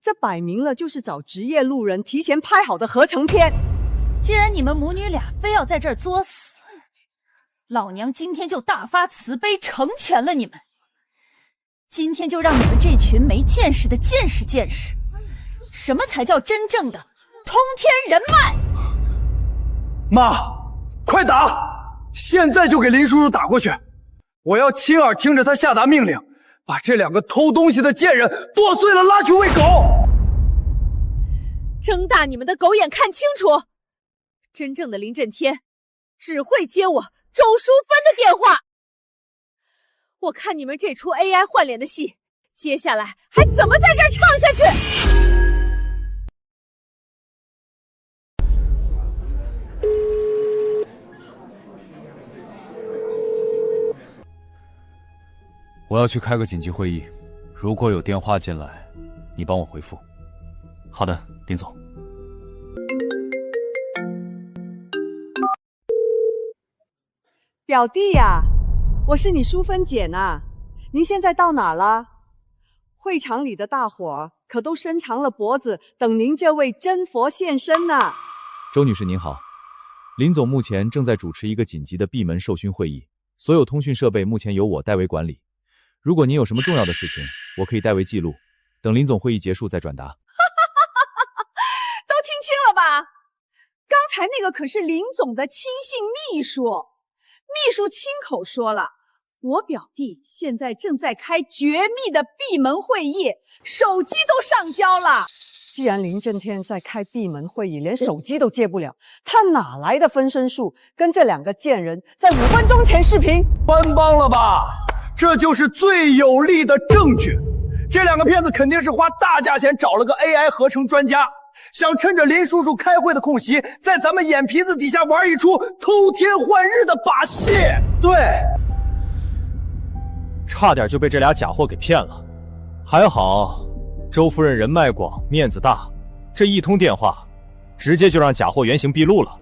S4: 这摆明了就是找职业路人提前拍好的合成片，
S9: 既然你们母女俩非要在这儿作死，老娘今天就大发慈悲，成全了你们。今天就让你们这群没见识的见识见识，什么才叫真正的通天人脉。
S13: 妈，快打！现在就给林叔叔打过去！我要亲耳听着他下达命令，把这两个偷东西的贱人剁碎了拉去喂狗！
S11: 睁大你们的狗眼看清楚，真正的林震天只会接我周淑芬的电话。我看你们这出 AI 换脸的戏，接下来还怎么在这儿唱下去？
S16: 我要去开个紧急会议，如果有电话进来，你帮我回复。
S22: 好的，林总。
S4: 表弟呀，我是你淑芬姐呢。您现在到哪了？会场里的大伙儿可都伸长了脖子等您这位真佛现身呢。
S16: 周女士您好，林总目前正在主持一个紧急的闭门授勋会议，所有通讯设备目前由我代为管理。如果您有什么重要的事情，我可以代为记录，等林总会议结束再转达。
S1: 都听清了吧？刚才那个可是林总的亲信秘书，秘书亲口说了，我表弟现在正在开绝密的闭门会议，手机都上交了。
S4: 既然林震天在开闭门会议，连手机都接不了，他哪来的分身术跟这两个贱人在5分钟前视频？
S13: 搬帮了吧？这就是最有力的证据。这两个骗子肯定是花大价钱找了个 AI 合成专家，想趁着林叔叔开会的空隙，在咱们眼皮子底下玩一出偷天换日的把戏。对，
S22: 差点就被这俩假货给骗了，还好周夫人人脉广，面子大，这一通电话，直接就让假货原形毕露了。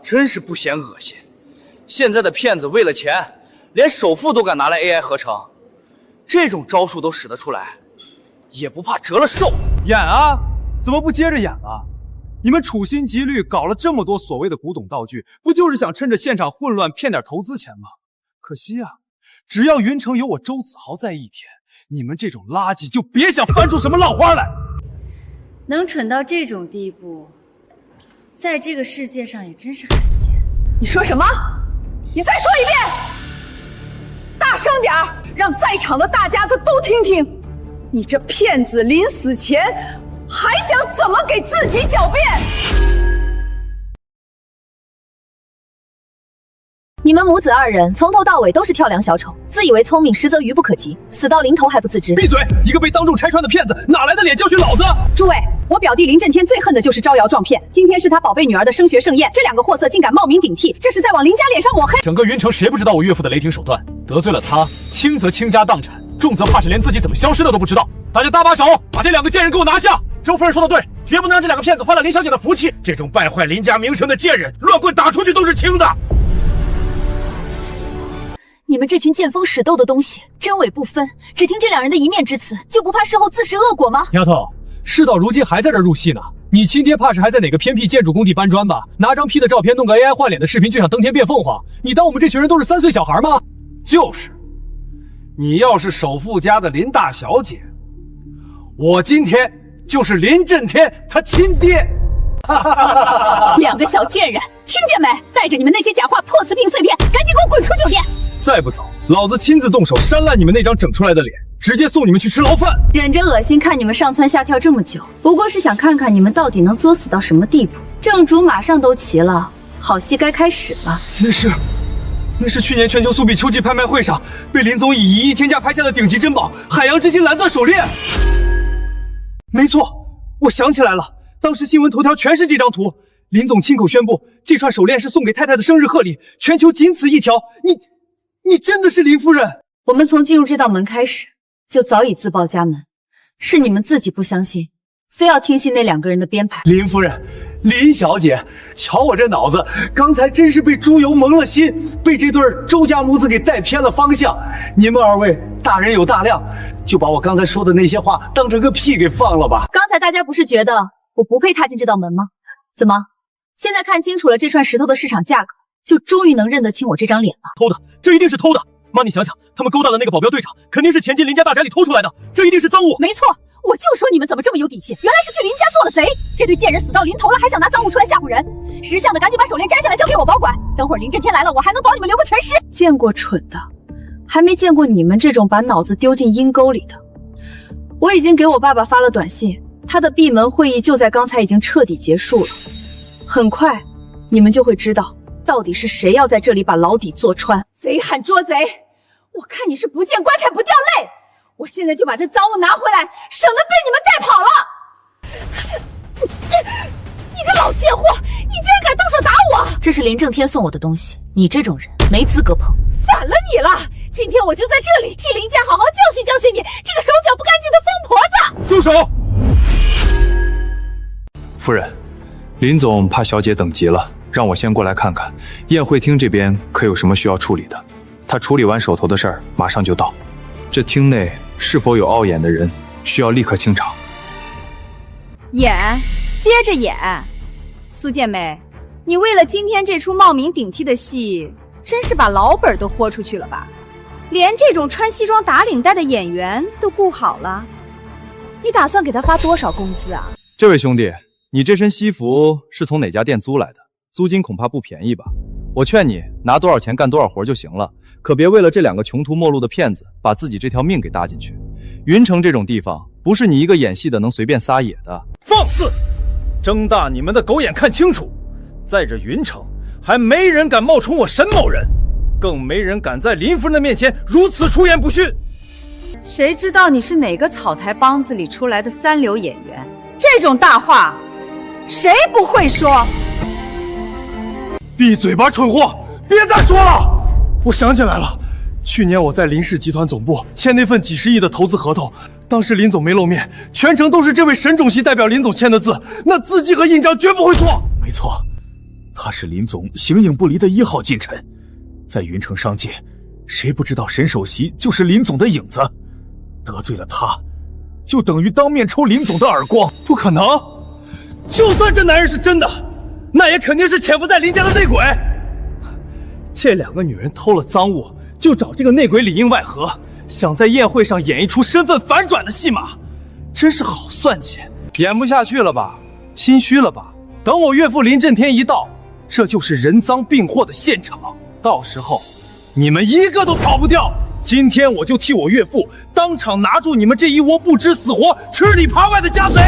S17: 真是不嫌恶心！现在的骗子为了钱，连首富都敢拿来 AI 合成，这种招数都使得出来，也不怕折了寿。
S8: 演啊，怎么不接着演啊？你们处心积虑搞了这么多所谓的古董道具，不就是想趁着现场混乱骗点投资钱吗？可惜啊，只要云城有我周子豪在一天，你们这种垃圾就别想翻出什么浪花来。
S15: 能蠢到这种地步，在这个世界上也真是罕见。
S1: 你说什么？你再说一遍，大声点儿，让在场的大家都听听。你这骗子临死前还想怎么给自己狡辩？
S5: 你们母子二人从头到尾都是跳梁小丑，自以为聪明，实则愚不可及，死到临头还不自知。
S8: 闭嘴！一个被当众拆穿的骗子，哪来的脸教训老子？
S2: 诸位，我表弟林震天最恨的就是招摇撞骗。今天是他宝贝女儿的升学盛宴，这两个货色竟敢冒名顶替，这是在往林家脸上抹黑。
S22: 整个云城谁不知道我岳父的雷霆手段？得罪了他，轻则倾家荡产，重则怕是连自己怎么消失的都不知道。大家搭把手，把这两个贱人给我拿下！周夫人说的对，绝不能让这两个骗子坏了林小姐的福气。这种败坏林家名声的贱人，乱棍打出去都是轻的。
S5: 你们这群见风使舵的东西，真伪不分，只听这两人的一面之词，就不怕事后自食恶果吗？
S22: 丫头，事到如今还在这入戏呢，你亲爹怕是还在哪个偏僻建筑工地搬砖吧？拿张 P 的照片，弄个 AI 换脸的视频，就想登天变凤凰？你当我们这群人都是3岁小孩吗？
S13: 就是，你要是首富家的林大小姐，我今天就是林震天他亲爹。
S5: 两个小贱人，听见没？带着你们那些假话、破瓷瓶碎片，赶紧给我滚出酒店！
S8: 再不走，老子亲自动手扇烂你们那张整出来的脸，直接送你们去吃牢饭！
S15: 忍着恶心看你们上蹿下跳这么久，不过是想看看你们到底能作死到什么地步。正主马上都齐了，好戏该开始了。
S8: 那是去年全球苏比秋季拍卖会上被林总以1亿天价拍下的顶级珍宝海洋之心蓝钻手链。没错，我想起来了，当时新闻头条全是这张图。林总亲口宣布，这串手链是送给太太的生日贺礼，全球仅此一条。你真的是林夫人？
S15: 我们从进入这道门开始，就早已自报家门，是你们自己不相信，非要听信那两个人的编排。
S13: 林夫人，林小姐，瞧我这脑子，刚才真是被猪油蒙了心，被这对周家母子给带偏了方向。你们二位大人有大量，就把我刚才说的那些话当成个屁给放了吧。
S5: 刚才大家不是觉得我不配踏进这道门吗？怎么，
S2: 现在看清楚了这串石头的市场价格，就终于能认得清我这张脸了。
S22: 偷的，这一定是偷的。妈，你想想，他们勾搭的那个保镖队长，肯定是潜进林家大宅里偷出来的，这一定是赃物。
S2: 没错，我就说你们怎么这么有底气，原来是去林家做了贼。这对贱人死到临头了，还想拿赃物出来吓唬人。识相的赶紧把手链摘下来交给我保管，等会儿林震天来了，我还能保你们留个全尸。见过蠢的，还没见过你们这种把脑子丢进阴沟里的。我已经给我爸爸发了短信，他的闭门会议就在刚才已经彻底结束了。很快，你们就会知道到底是谁要在这里把牢底坐穿。
S1: 贼喊捉贼，我看你是不见棺材不掉泪。我现在就把这赃物拿回来，省得被你们带跑了。
S9: 你个老贱货，你竟然敢动手打我！
S2: 这是林正天送我的东西，你这种人没资格碰。
S9: 反了你了！今天我就在这里替林家好好教训教训你这个手脚不干净的疯婆子！
S10: 住手！夫人，林总怕小姐等急了，让我先过来看看宴会厅这边可有什么需要处理的。他处理完手头的事儿，马上就到。这厅内是否有凹眼的人，需要立刻清场。
S1: 演，接着演。苏建美，你为了今天这出冒名顶替的戏，真是把老本都豁出去了吧？连这种穿西装打领带的演员都顾好了，你打算给他发多少工资啊？
S10: 这位兄弟，你这身西服是从哪家店租来的？租金恐怕不便宜吧？我劝你拿多少钱干多少活就行了，可别为了这两个穷途末路的骗子，把自己这条命给搭进去。云城这种地方，不是你一个演戏的能随便撒野的。
S3: 放肆！睁大你们的狗眼看清楚，在这云城，还没人敢冒充我沈某人，更没人敢在林夫人的面前如此出言不逊。
S1: 谁知道你是哪个草台帮子里出来的三流演员？这种大话，谁不会说？
S13: 闭嘴吧，蠢货！别再说了！我想起来了，去年我在林氏集团总部签那份几十亿的投资合同，当时林总没露面，全程都是这位沈总席代表林总签的字，那字迹和印章绝不会错。
S22: 没错，他是林总形影不离的1号近臣，在云城商界，谁不知道沈首席就是林总的影子？得罪了他，就等于当面抽林总的耳光。
S13: 不可能！就算这男人是真的，那也肯定是潜伏在林家的内鬼。这两个女人偷了赃物，就找这个内鬼里应外合，想在宴会上演一出身份反转的戏码，真是好算计。
S8: 演不下去了吧？心虚了吧？等我岳父林震天一到，这就是人赃并获的现场，到时候你们一个都跑不掉。今天我就替我岳父当场拿住你们这一窝不知死活、吃里扒外的家贼！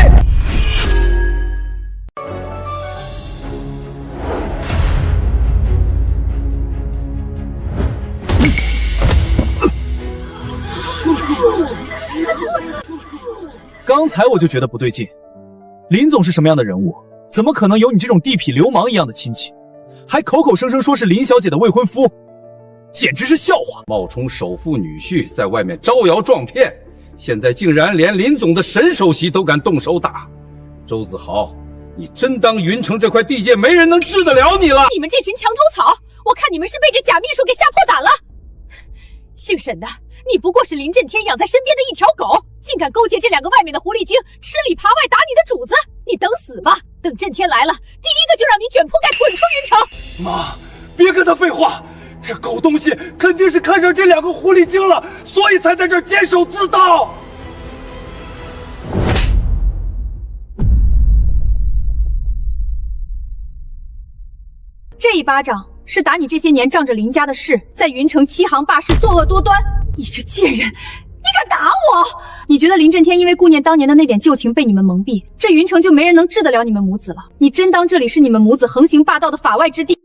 S22: 刚才我就觉得不对劲，林总是什么样的人物？怎么可能有你这种地痞流氓一样的亲戚？还口口声声说是林小姐的未婚夫，简直是笑话！
S18: 冒充首富女婿在外面招摇撞骗，现在竟然连林总的沈首席都敢动手打。周子豪，你真当云城这块地界没人能治得了你了？
S9: 你们这群墙头草，我看你们是被这假秘书给吓破胆了。姓沈的，你不过是林震天养在身边的一条狗，竟敢勾结这两个外面的狐狸精，吃里扒外打你的主子！你等死吧！等震天来了，第一个就让你卷铺盖滚出云城！
S13: 妈，别跟他废话，这狗东西肯定是看上这两个狐狸精了，所以才在这儿监守自盗。
S2: 这一巴掌是打你这些年仗着林家的势，在云城欺行霸市、作恶多端。你这贱人，你敢打我！你觉得林震天因为顾念当年的那点旧情被你们蒙蔽，这云城就没人能治得了你们母子了？你真当这里是你们母子横行霸道的法外之地？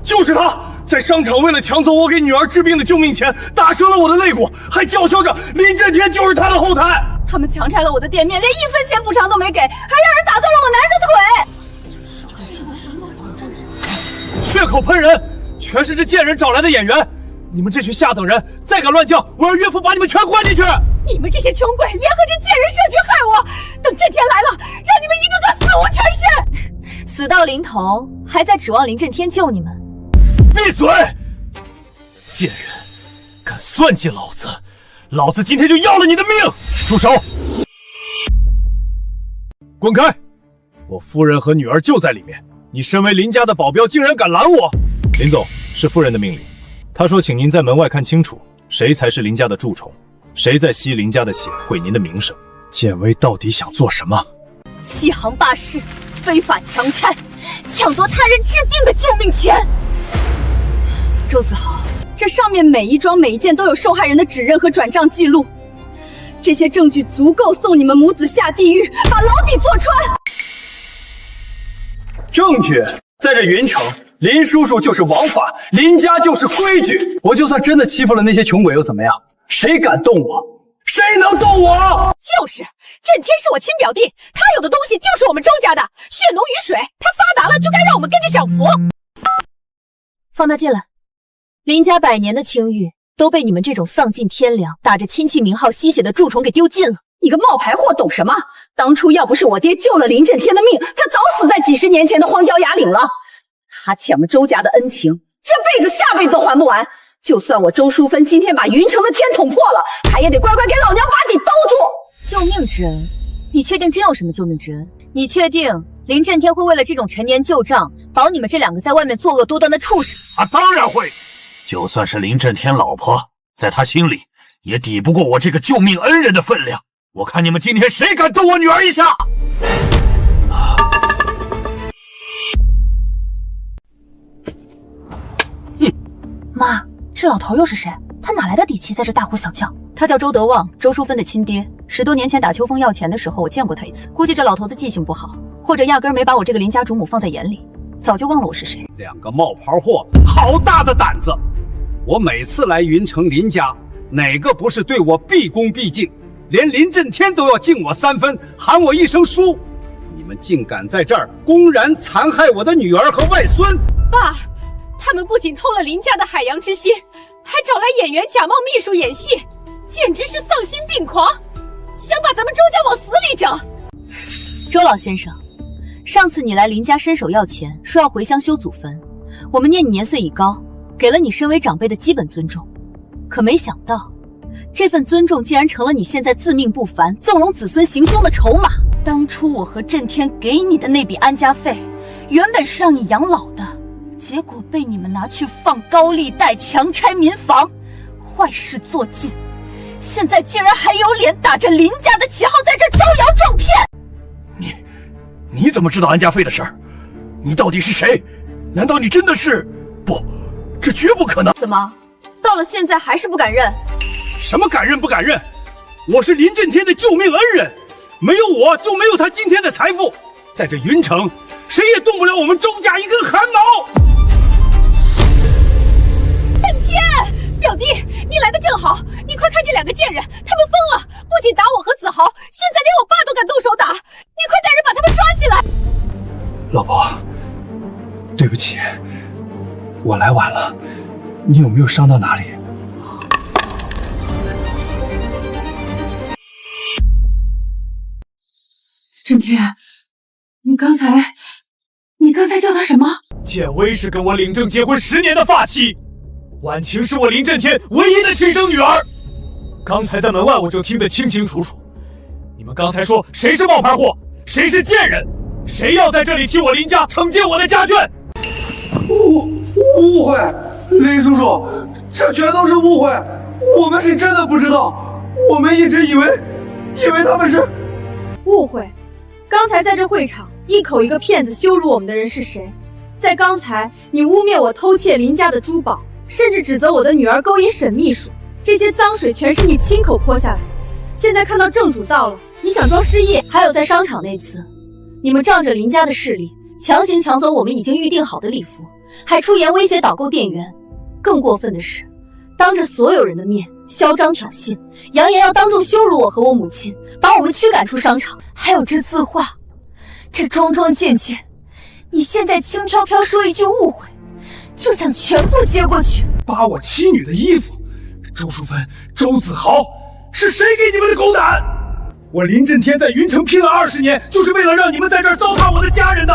S13: 就是他，在商场为了抢走我给女儿治病的救命钱，打折了我的肋骨，还叫嚣着林震天就是他的后台。
S9: 他们强拆了我的店面，连1分钱补偿都没给，还让人打断了我男人的腿。
S22: 血口喷人，全是这贱人找来的演员！你们这群下等人，再敢乱叫，我让岳父把你们全关进去！
S9: 你们这些穷鬼，联合这贱人设局害我！等震天来了，让你们一个个死无全尸！
S2: 死到临头，还在指望林震天救你们？
S22: 闭嘴！贱人，敢算计老子，老子今天就要了你的命！住手！滚开！我夫人和女儿就在里面，你身为林家的保镖，竟然敢拦我！林总，是夫人的命令，她说请您在门外看清楚，谁才是林家的蛀虫，谁在吸林家的血，毁您的名声。建威到底想做什么？
S5: 欺行霸市，非法强拆，抢夺他人治病的救命钱。
S23: 周子豪，这上面每一桩每一件都有受害人的指认和转账记录，这些证据足够送你们母子下地狱，把牢底坐穿。
S13: 证据在这云城，林叔叔就是王法，林家就是规矩。我就算真的欺负了那些穷鬼又怎么样？谁敢动我？谁能动我？
S11: 就是震天是我亲表弟，他有的东西就是我们周家的，血浓于水，他发达了就该让我们跟着享福。
S2: 放他进来。林家100年的清誉都被你们这种丧尽天良、打着亲戚名号吸血的蛀虫给丢尽了。
S1: 你个冒牌货懂什么？当初要不是我爹救了林震天的命，他早死在几10年前的荒郊野岭了。他欠我们周家的恩情，这辈子下辈子都还不完。就算我周淑芬今天把云城的天捅破了，他也得乖乖给老娘把底兜住。
S2: 救命之恩？你确定真有什么救命之恩？你确定林震天会为了这种陈年旧账，保你们这2个在外面作恶多端的畜生？
S22: 当然会。就算是林震天老婆，在他心里也抵不过我这个救命恩人的分量。我看你们今天谁敢动我女儿一下！
S2: 妈，这老头又是谁？他哪来的底气在这大呼小叫？他叫周德旺，周淑芬的亲爹。10多年前打秋风要钱的时候，我见过他一次。估计这老头子记性不好，或者压根没把我这个林家主母放在眼里，早就忘了我是谁。
S18: 2个冒牌货，好大的胆子！我每次来云城林家，哪个不是对我毕恭毕敬？连林震天都要敬我3分，喊我一声叔。你们竟敢在这儿公然残害我的女儿和外孙！
S11: 爸，他们不仅偷了林家的海洋之心，还找来演员假冒秘书演戏，简直是丧心病狂，想把咱们周家往死里整。
S2: 周老先生，上次你来林家伸手要钱，说要回乡修祖坟，我们念你年岁已高，给了你身为长辈的基本尊重，可没想到这份尊重竟然成了你现在自命不凡、纵容子孙行凶的筹码。当初我和震天给你的那笔安家费，原本是让你养老的，结果被你们拿去放高利贷、强拆民房，坏事做尽。现在竟然还有脸打着林家的旗号在这招摇撞骗！
S22: 你怎么知道安家费的事儿？你到底是谁？难道你真的是……不，这绝不可能！
S23: 怎么，到了现在还是不敢认？
S22: 什么敢认不敢认？我是林震天的救命恩人，没有我就没有他今天的财富。在这云城，谁也动不了我们周家一根汗毛。
S11: 震天，表弟，你来的正好，你快看这2个贱人，他们疯了，不仅打我和子豪，现在连我爸都敢动手打，你快带人把他们抓起来。
S13: 老婆，对不起，我来晚了，你有没有伤到哪里？
S23: 震天，你刚才叫他什么？
S22: 建威是跟我领证结婚10年的发妻，婉晴是我林震天唯一的亲生女儿。刚才在门外我就听得清清楚楚，你们刚才说谁是冒牌货，谁是贱人，谁要在这里替我林家惩戒我的家眷？
S13: 误会，林叔叔，这全都是误会，我们是真的不知道，我们一直以为他们是
S23: 误会。刚才在这会场一口一个骗子羞辱我们的人是谁？在刚才你污蔑我偷窃林家的珠宝，甚至指责我的女儿勾引沈秘书，这些脏水全是你亲口泼下来。现在看到正主到了，你想装失忆？
S2: 还有在商场那次，你们仗着林家的势力，强行抢走我们已经预定好的礼服，还出言威胁导购店员。更过分的是，当着所有人的面嚣张挑衅，扬言要当众羞辱我和我母亲，把我们驱赶出商场。还有这字画，这桩桩件件，你现在轻飘飘说一句误会，就想全部接过去？
S13: 扒我妻女的衣服，周淑芬、周子豪，是谁给你们的狗胆？我林震天在云城拼了20年，就是为了让你们在这儿糟蹋我的家人的。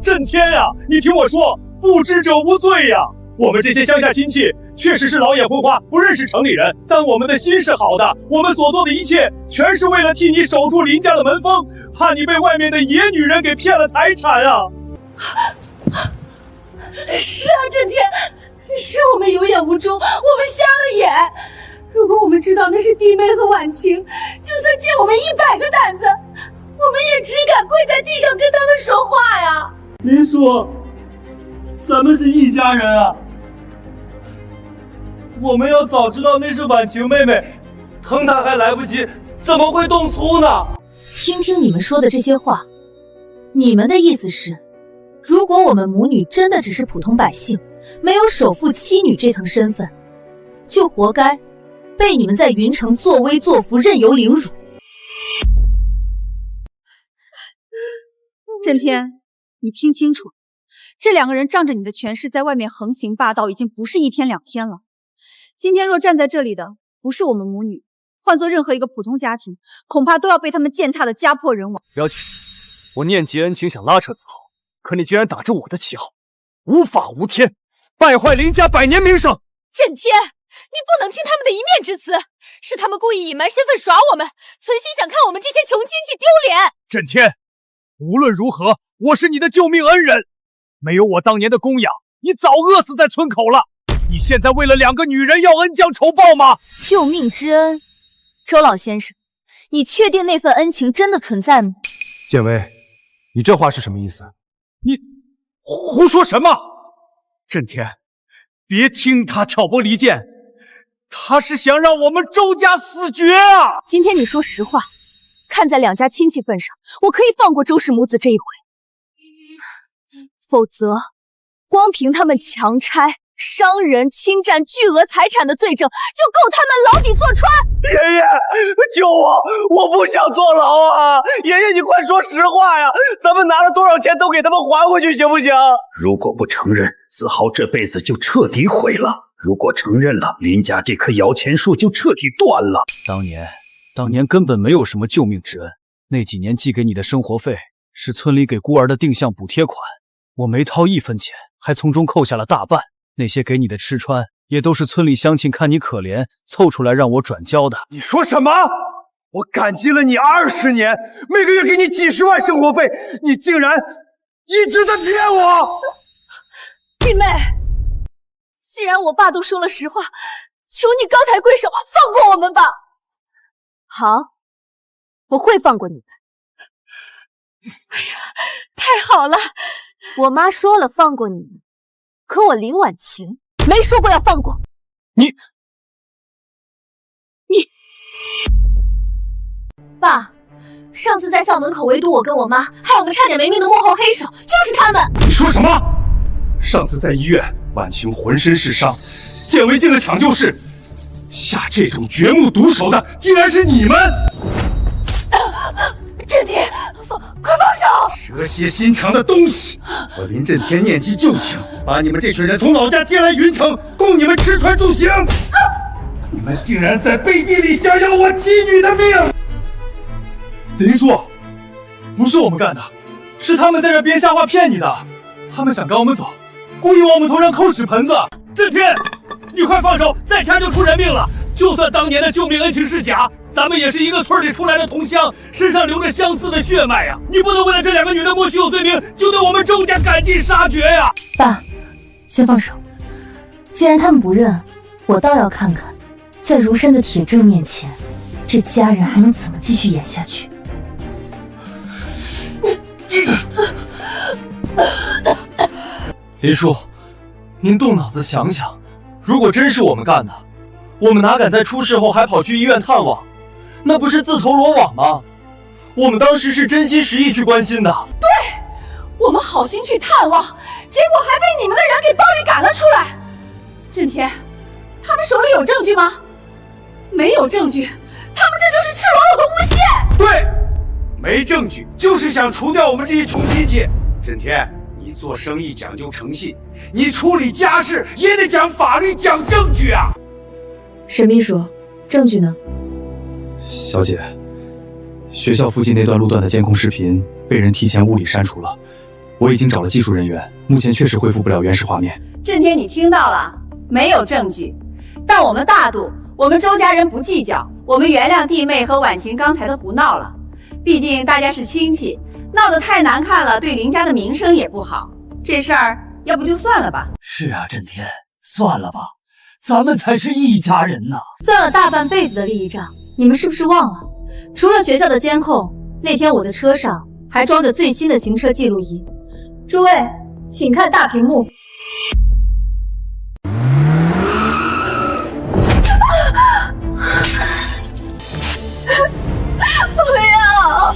S22: 震天呀，你听我说，不知者无罪呀！我们这些乡下亲戚
S12: 确实是老眼昏花，不认识城里人，但我们的心是好的，我们所做的一切全是为了替你守住林家的门风，怕你被外面的野女人给骗了财产啊！
S23: 是啊，震天，是我们有眼无珠，我们瞎了眼。如果我们知道那是弟妹和婉晴，就算借我们100个胆子，我们也只敢跪在地上跟他们说话呀。
S13: 林叔，咱们是一家人啊！我们要早知道那是婉晴妹妹，疼她还来不及，怎么会动粗呢？
S2: 听听你们说的这些话，你们的意思是，如果我们母女真的只是普通百姓，没有首富妻女这层身份，就活该被你们在云城作威作福，任由凌辱。
S1: 震天，你听清楚，这2个人仗着你的权势在外面横行霸道，已经不是1天2天了。今天若站在这里的不是我们母女，换做任何一个普通家庭，恐怕都要被他们践踏的家破人亡。
S12: 表姐，我念及恩情，想拉扯子豪，可你竟然打着我的旗号，无法无天，败坏林家100年名声。
S11: 震天，你不能听他们的一面之词，是他们故意隐瞒身份耍我们，存心想看我们这些穷亲戚丢脸。
S12: 震天，无论如何，我是你的救命恩人，没有我当年的供养，你早饿死在村口了。你现在为了2个女人要恩将仇报吗？
S2: 救命之恩，周老先生，你确定那份恩情真的存在吗？
S8: 建威，你这话是什么意思？
S12: 你胡说什么？震天，别听他挑拨离间，他是想让我们周家死绝啊！
S2: 今天你说实话，看在2家亲戚份上，我可以放过周氏母子这一回，否则光凭他们强拆、伤人、侵占巨额财产的罪证，就够他们牢底坐穿。
S13: 爷爷，救我！我不想坐牢啊！爷爷，你快说实话呀！咱们拿了多少钱都给他们还回去，行不行？
S6: 如果不承认，子豪这辈子就彻底毁了；如果承认了，林家这棵摇钱树就彻底断了。当年根本没有什么救命之恩，那几年寄给你的生活费是村里给孤儿的定向补贴款，我没掏1分钱，还从中扣下了大半。那些给你的吃穿，也都是村里乡亲看你可怜，凑出来让我转交的。
S8: 你说什么？我感激了你20年，每个月给你几10万生活费，你竟然一直在骗我！
S23: 弟妹，既然我爸都说了实话，求你高抬贵手，放过我们吧。
S2: 好，我会放过你们。
S23: 哎呀，太好了！
S2: 我妈说了放过你们，可我林婉晴没说过要放过
S12: 你。
S5: 爸，上次在校门口围堵我跟我妈，害我们差点没命的幕后黑手就是他们。
S8: 你说什么？上次在医院，婉晴浑身是伤，建威进了抢救室，下这种掘墓毒手的竟然是你们！
S23: 震天，快放手！
S8: 蛇蝎心肠的东西！我林震天念及旧情，把你们这群人从老家接来云城，供你们吃穿住行。你们竟然在背地里想要我妻女的命！
S12: 林叔，不是我们干的，是他们在这编瞎话骗你的。他们想赶我们走，故意往我们头上扣屎盆子。震天，你快放手，再掐就出人命了。就算当年的救命恩情是假，咱们也是一个村里出来的同乡，身上流着相似的血脉呀！你不能为了这2个女人莫须有罪名，就对我们周家赶尽杀绝呀！
S2: 爸，先放手。既然他们不认，我倒要看看，在如山的铁证面前，这家人还能怎么继续演下去。
S12: 林叔，您动脑子想想，如果真是我们干的，我们哪敢在出事后还跑去医院探望？那不是自投罗网吗？我们当时是真心实意去关心的。
S23: 对，我们好心去探望，结果还被你们的人给暴力赶了出来。震天，他们手里有证据吗？没有证据，他们这就是赤裸裸的诬陷。
S8: 对，没证据，就是想除掉我们这些穷亲戚。震天，你做生意讲究诚信，你处理家事也得讲法律、讲证据啊！
S2: 沈秘书，证据呢？
S22: 小姐，学校附近那段路段的监控视频被人提前物理删除了，我已经找了技术人员，目前确实恢复不了原始画面。
S1: 震天，你听到了？没有证据，但我们大度，我们周家人不计较，我们原谅弟妹和婉晴刚才的胡闹了。毕竟大家是亲戚，闹得太难看了，对林家的名声也不好。这事儿要不就算了吧。
S6: 是啊，震天，算了吧，咱们才是一家人呢。
S15: 算了大半辈子的利益账，你们是不是忘了？除了学校的监控，那天我的车上还装着最新的行车记录仪。诸位，请看大屏幕。
S23: 不要！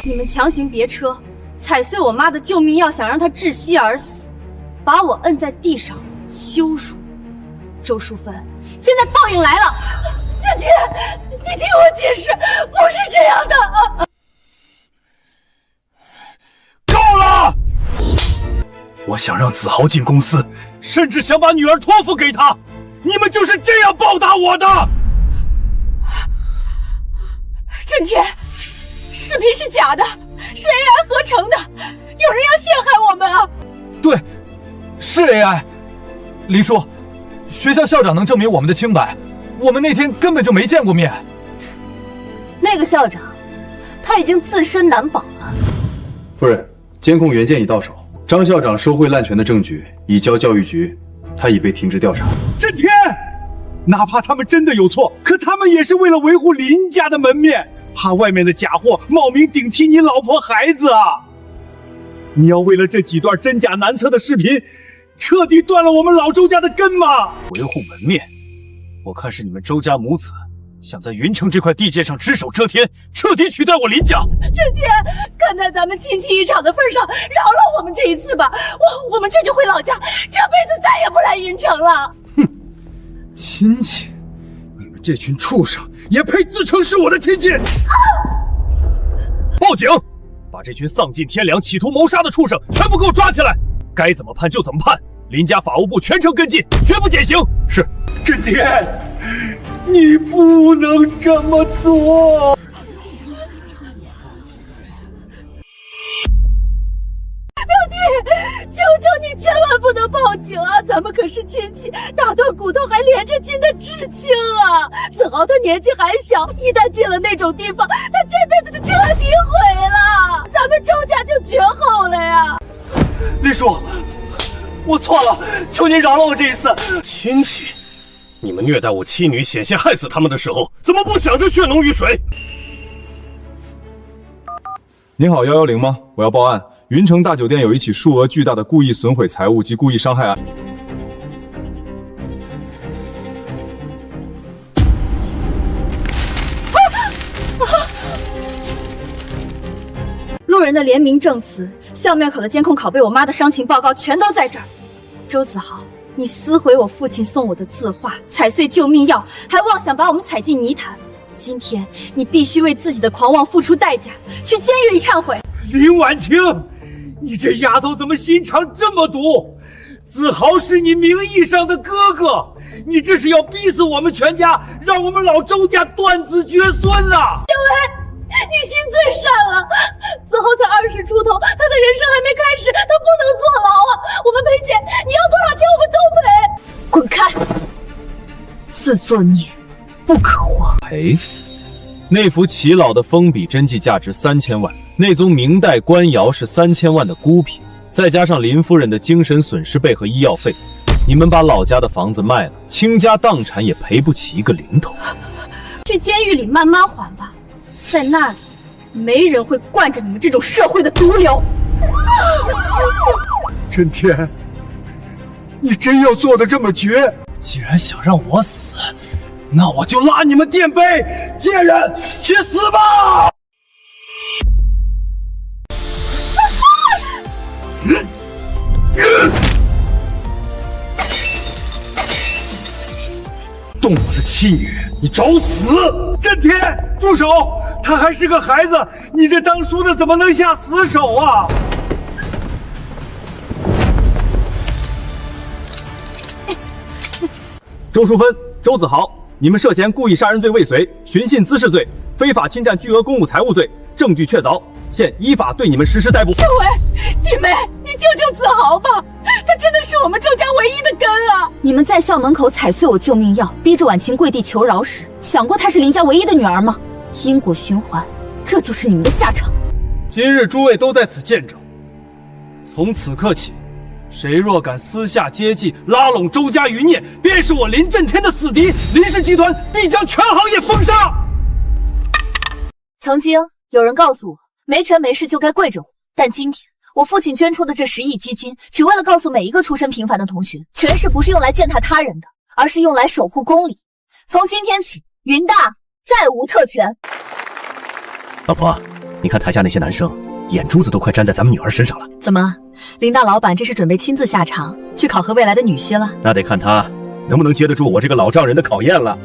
S15: 你们强行别车，踩碎我妈的救命药，想让她窒息而死，把我摁在地上羞辱。周淑芬，现在报应来了！
S23: 震天，你听我解释，不是这样的。
S12: 够了！我想让子豪进公司，甚至想把女儿托付给他，你们就是这样报答我的！
S23: 震天，视频是假的，是 AI 合成的，有人要陷害我们啊！
S12: 对，是 AI。林叔，学校校长能证明我们的清白，我们那天根本就没见过面。
S5: 那个校长，他已经自身难保了。
S10: 夫人，监控原件已到手，张校长受贿滥权的证据已交教育局，他已被停职调查。
S17: 震天，哪怕他们真的有错，可他们也是为了维护林家的门面，怕外面的假货冒名顶替你老婆孩子啊！你要为了这几段真假难测的视频，彻底断了我们老周家的根吗？
S12: 维护门面，我看是你们周家母子想在云城这块地界上只手遮天，彻底取代我林家。
S23: 震天，看在咱们亲戚一场的份上，饶了我们这一次吧。我们这就回老家，这辈子再也不来云城了。
S17: 哼，亲戚，你们这群畜生也配自称是我的亲戚？
S12: 报警！把这群丧尽天良、企图谋杀的畜生全部给我抓起来！该怎么判就怎么判，林家法务部全程跟进，绝不减刑。是。
S17: 震天，你不能这么做！
S23: 表弟，求求你千万不能报警啊！咱们可是亲戚，打断骨头还连着筋的至亲啊！子豪他年纪还小，一旦进了那种地方，他这辈子就彻底毁了，咱们周家就绝后了呀！
S17: 林叔，我错了，求您饶了我这一次。
S12: 亲戚，你们虐待我妻女，险些害死他们的时候，怎么不想着血浓于水？
S10: 您好，110吗？我要报案，云城大酒店有一起数额巨大的故意损毁财物及故意伤害案。
S15: 路人的联名证词、校面口的监控拷贝、我妈的伤情报告全都在这儿。周子豪，你撕毁我父亲送我的字画，踩碎救命药，还妄想把我们踩进泥潭。今天你必须为自己的狂妄付出代价，去监狱里忏悔。
S17: 林婉晴，你这丫头怎么心肠这么毒？子豪是你名义上的哥哥，你这是要逼死我们全家，让我们老周家断子绝孙啊！
S23: 小薇，你心最善了。子豪才20出头，他的人生还没开始，他不能坐牢啊！我们赔钱，你要多少钱我们都赔。
S15: 滚开！自作孽不可活。
S16: 赔？那幅齐老的封笔真迹价值3000万，那宗明代官窑是3000万的孤品，再加上林夫人的精神损失费和医药费，你们把老家的房子卖了，倾家荡产也赔不起一个零头。
S15: 去监狱里慢慢还吧，在那里没人会惯着你们这种社会的毒瘤。
S17: 震天，你真要做的这么绝？既然想让我死，那我就拉你们垫背！贱人，去死吧！动我的妻女，你找死！震天，住手！他还是个孩子，你这当叔的怎么能下死手啊？
S16: 周淑芬、周子豪，你们涉嫌故意杀人罪未遂、寻衅滋事罪、非法侵占巨额公务财物罪，证据确凿，现依法对你们实施逮捕。
S23: 小伟，弟妹，你救救子豪吧！他真的是我们周家唯一的根啊！
S5: 你们在校门口踩碎我救命药，逼着婉晴跪地求饶时，想过她是林家唯一的女儿吗？因果循环，这就是你们的下场。
S17: 今日诸位都在此见证，从此刻起，谁若敢私下接济、拉拢周家余孽，便是我林震天的死敌，林氏集团必将全行业封杀。
S5: 曾经有人告诉我，没权没势就该跪着活，但今天我父亲捐出的这10亿基金，只为了告诉每一个出身平凡的同学，权势不是用来践踏他人的，而是用来守护公理。从今天起，云大再无特权。
S3: 老婆，你看台下那些男生，眼珠子都快粘在咱们女儿身上了。
S2: 怎么，林大老板这是准备亲自下场去考核未来的女婿了？
S3: 那得看他能不能接得住我这个老丈人的考验了。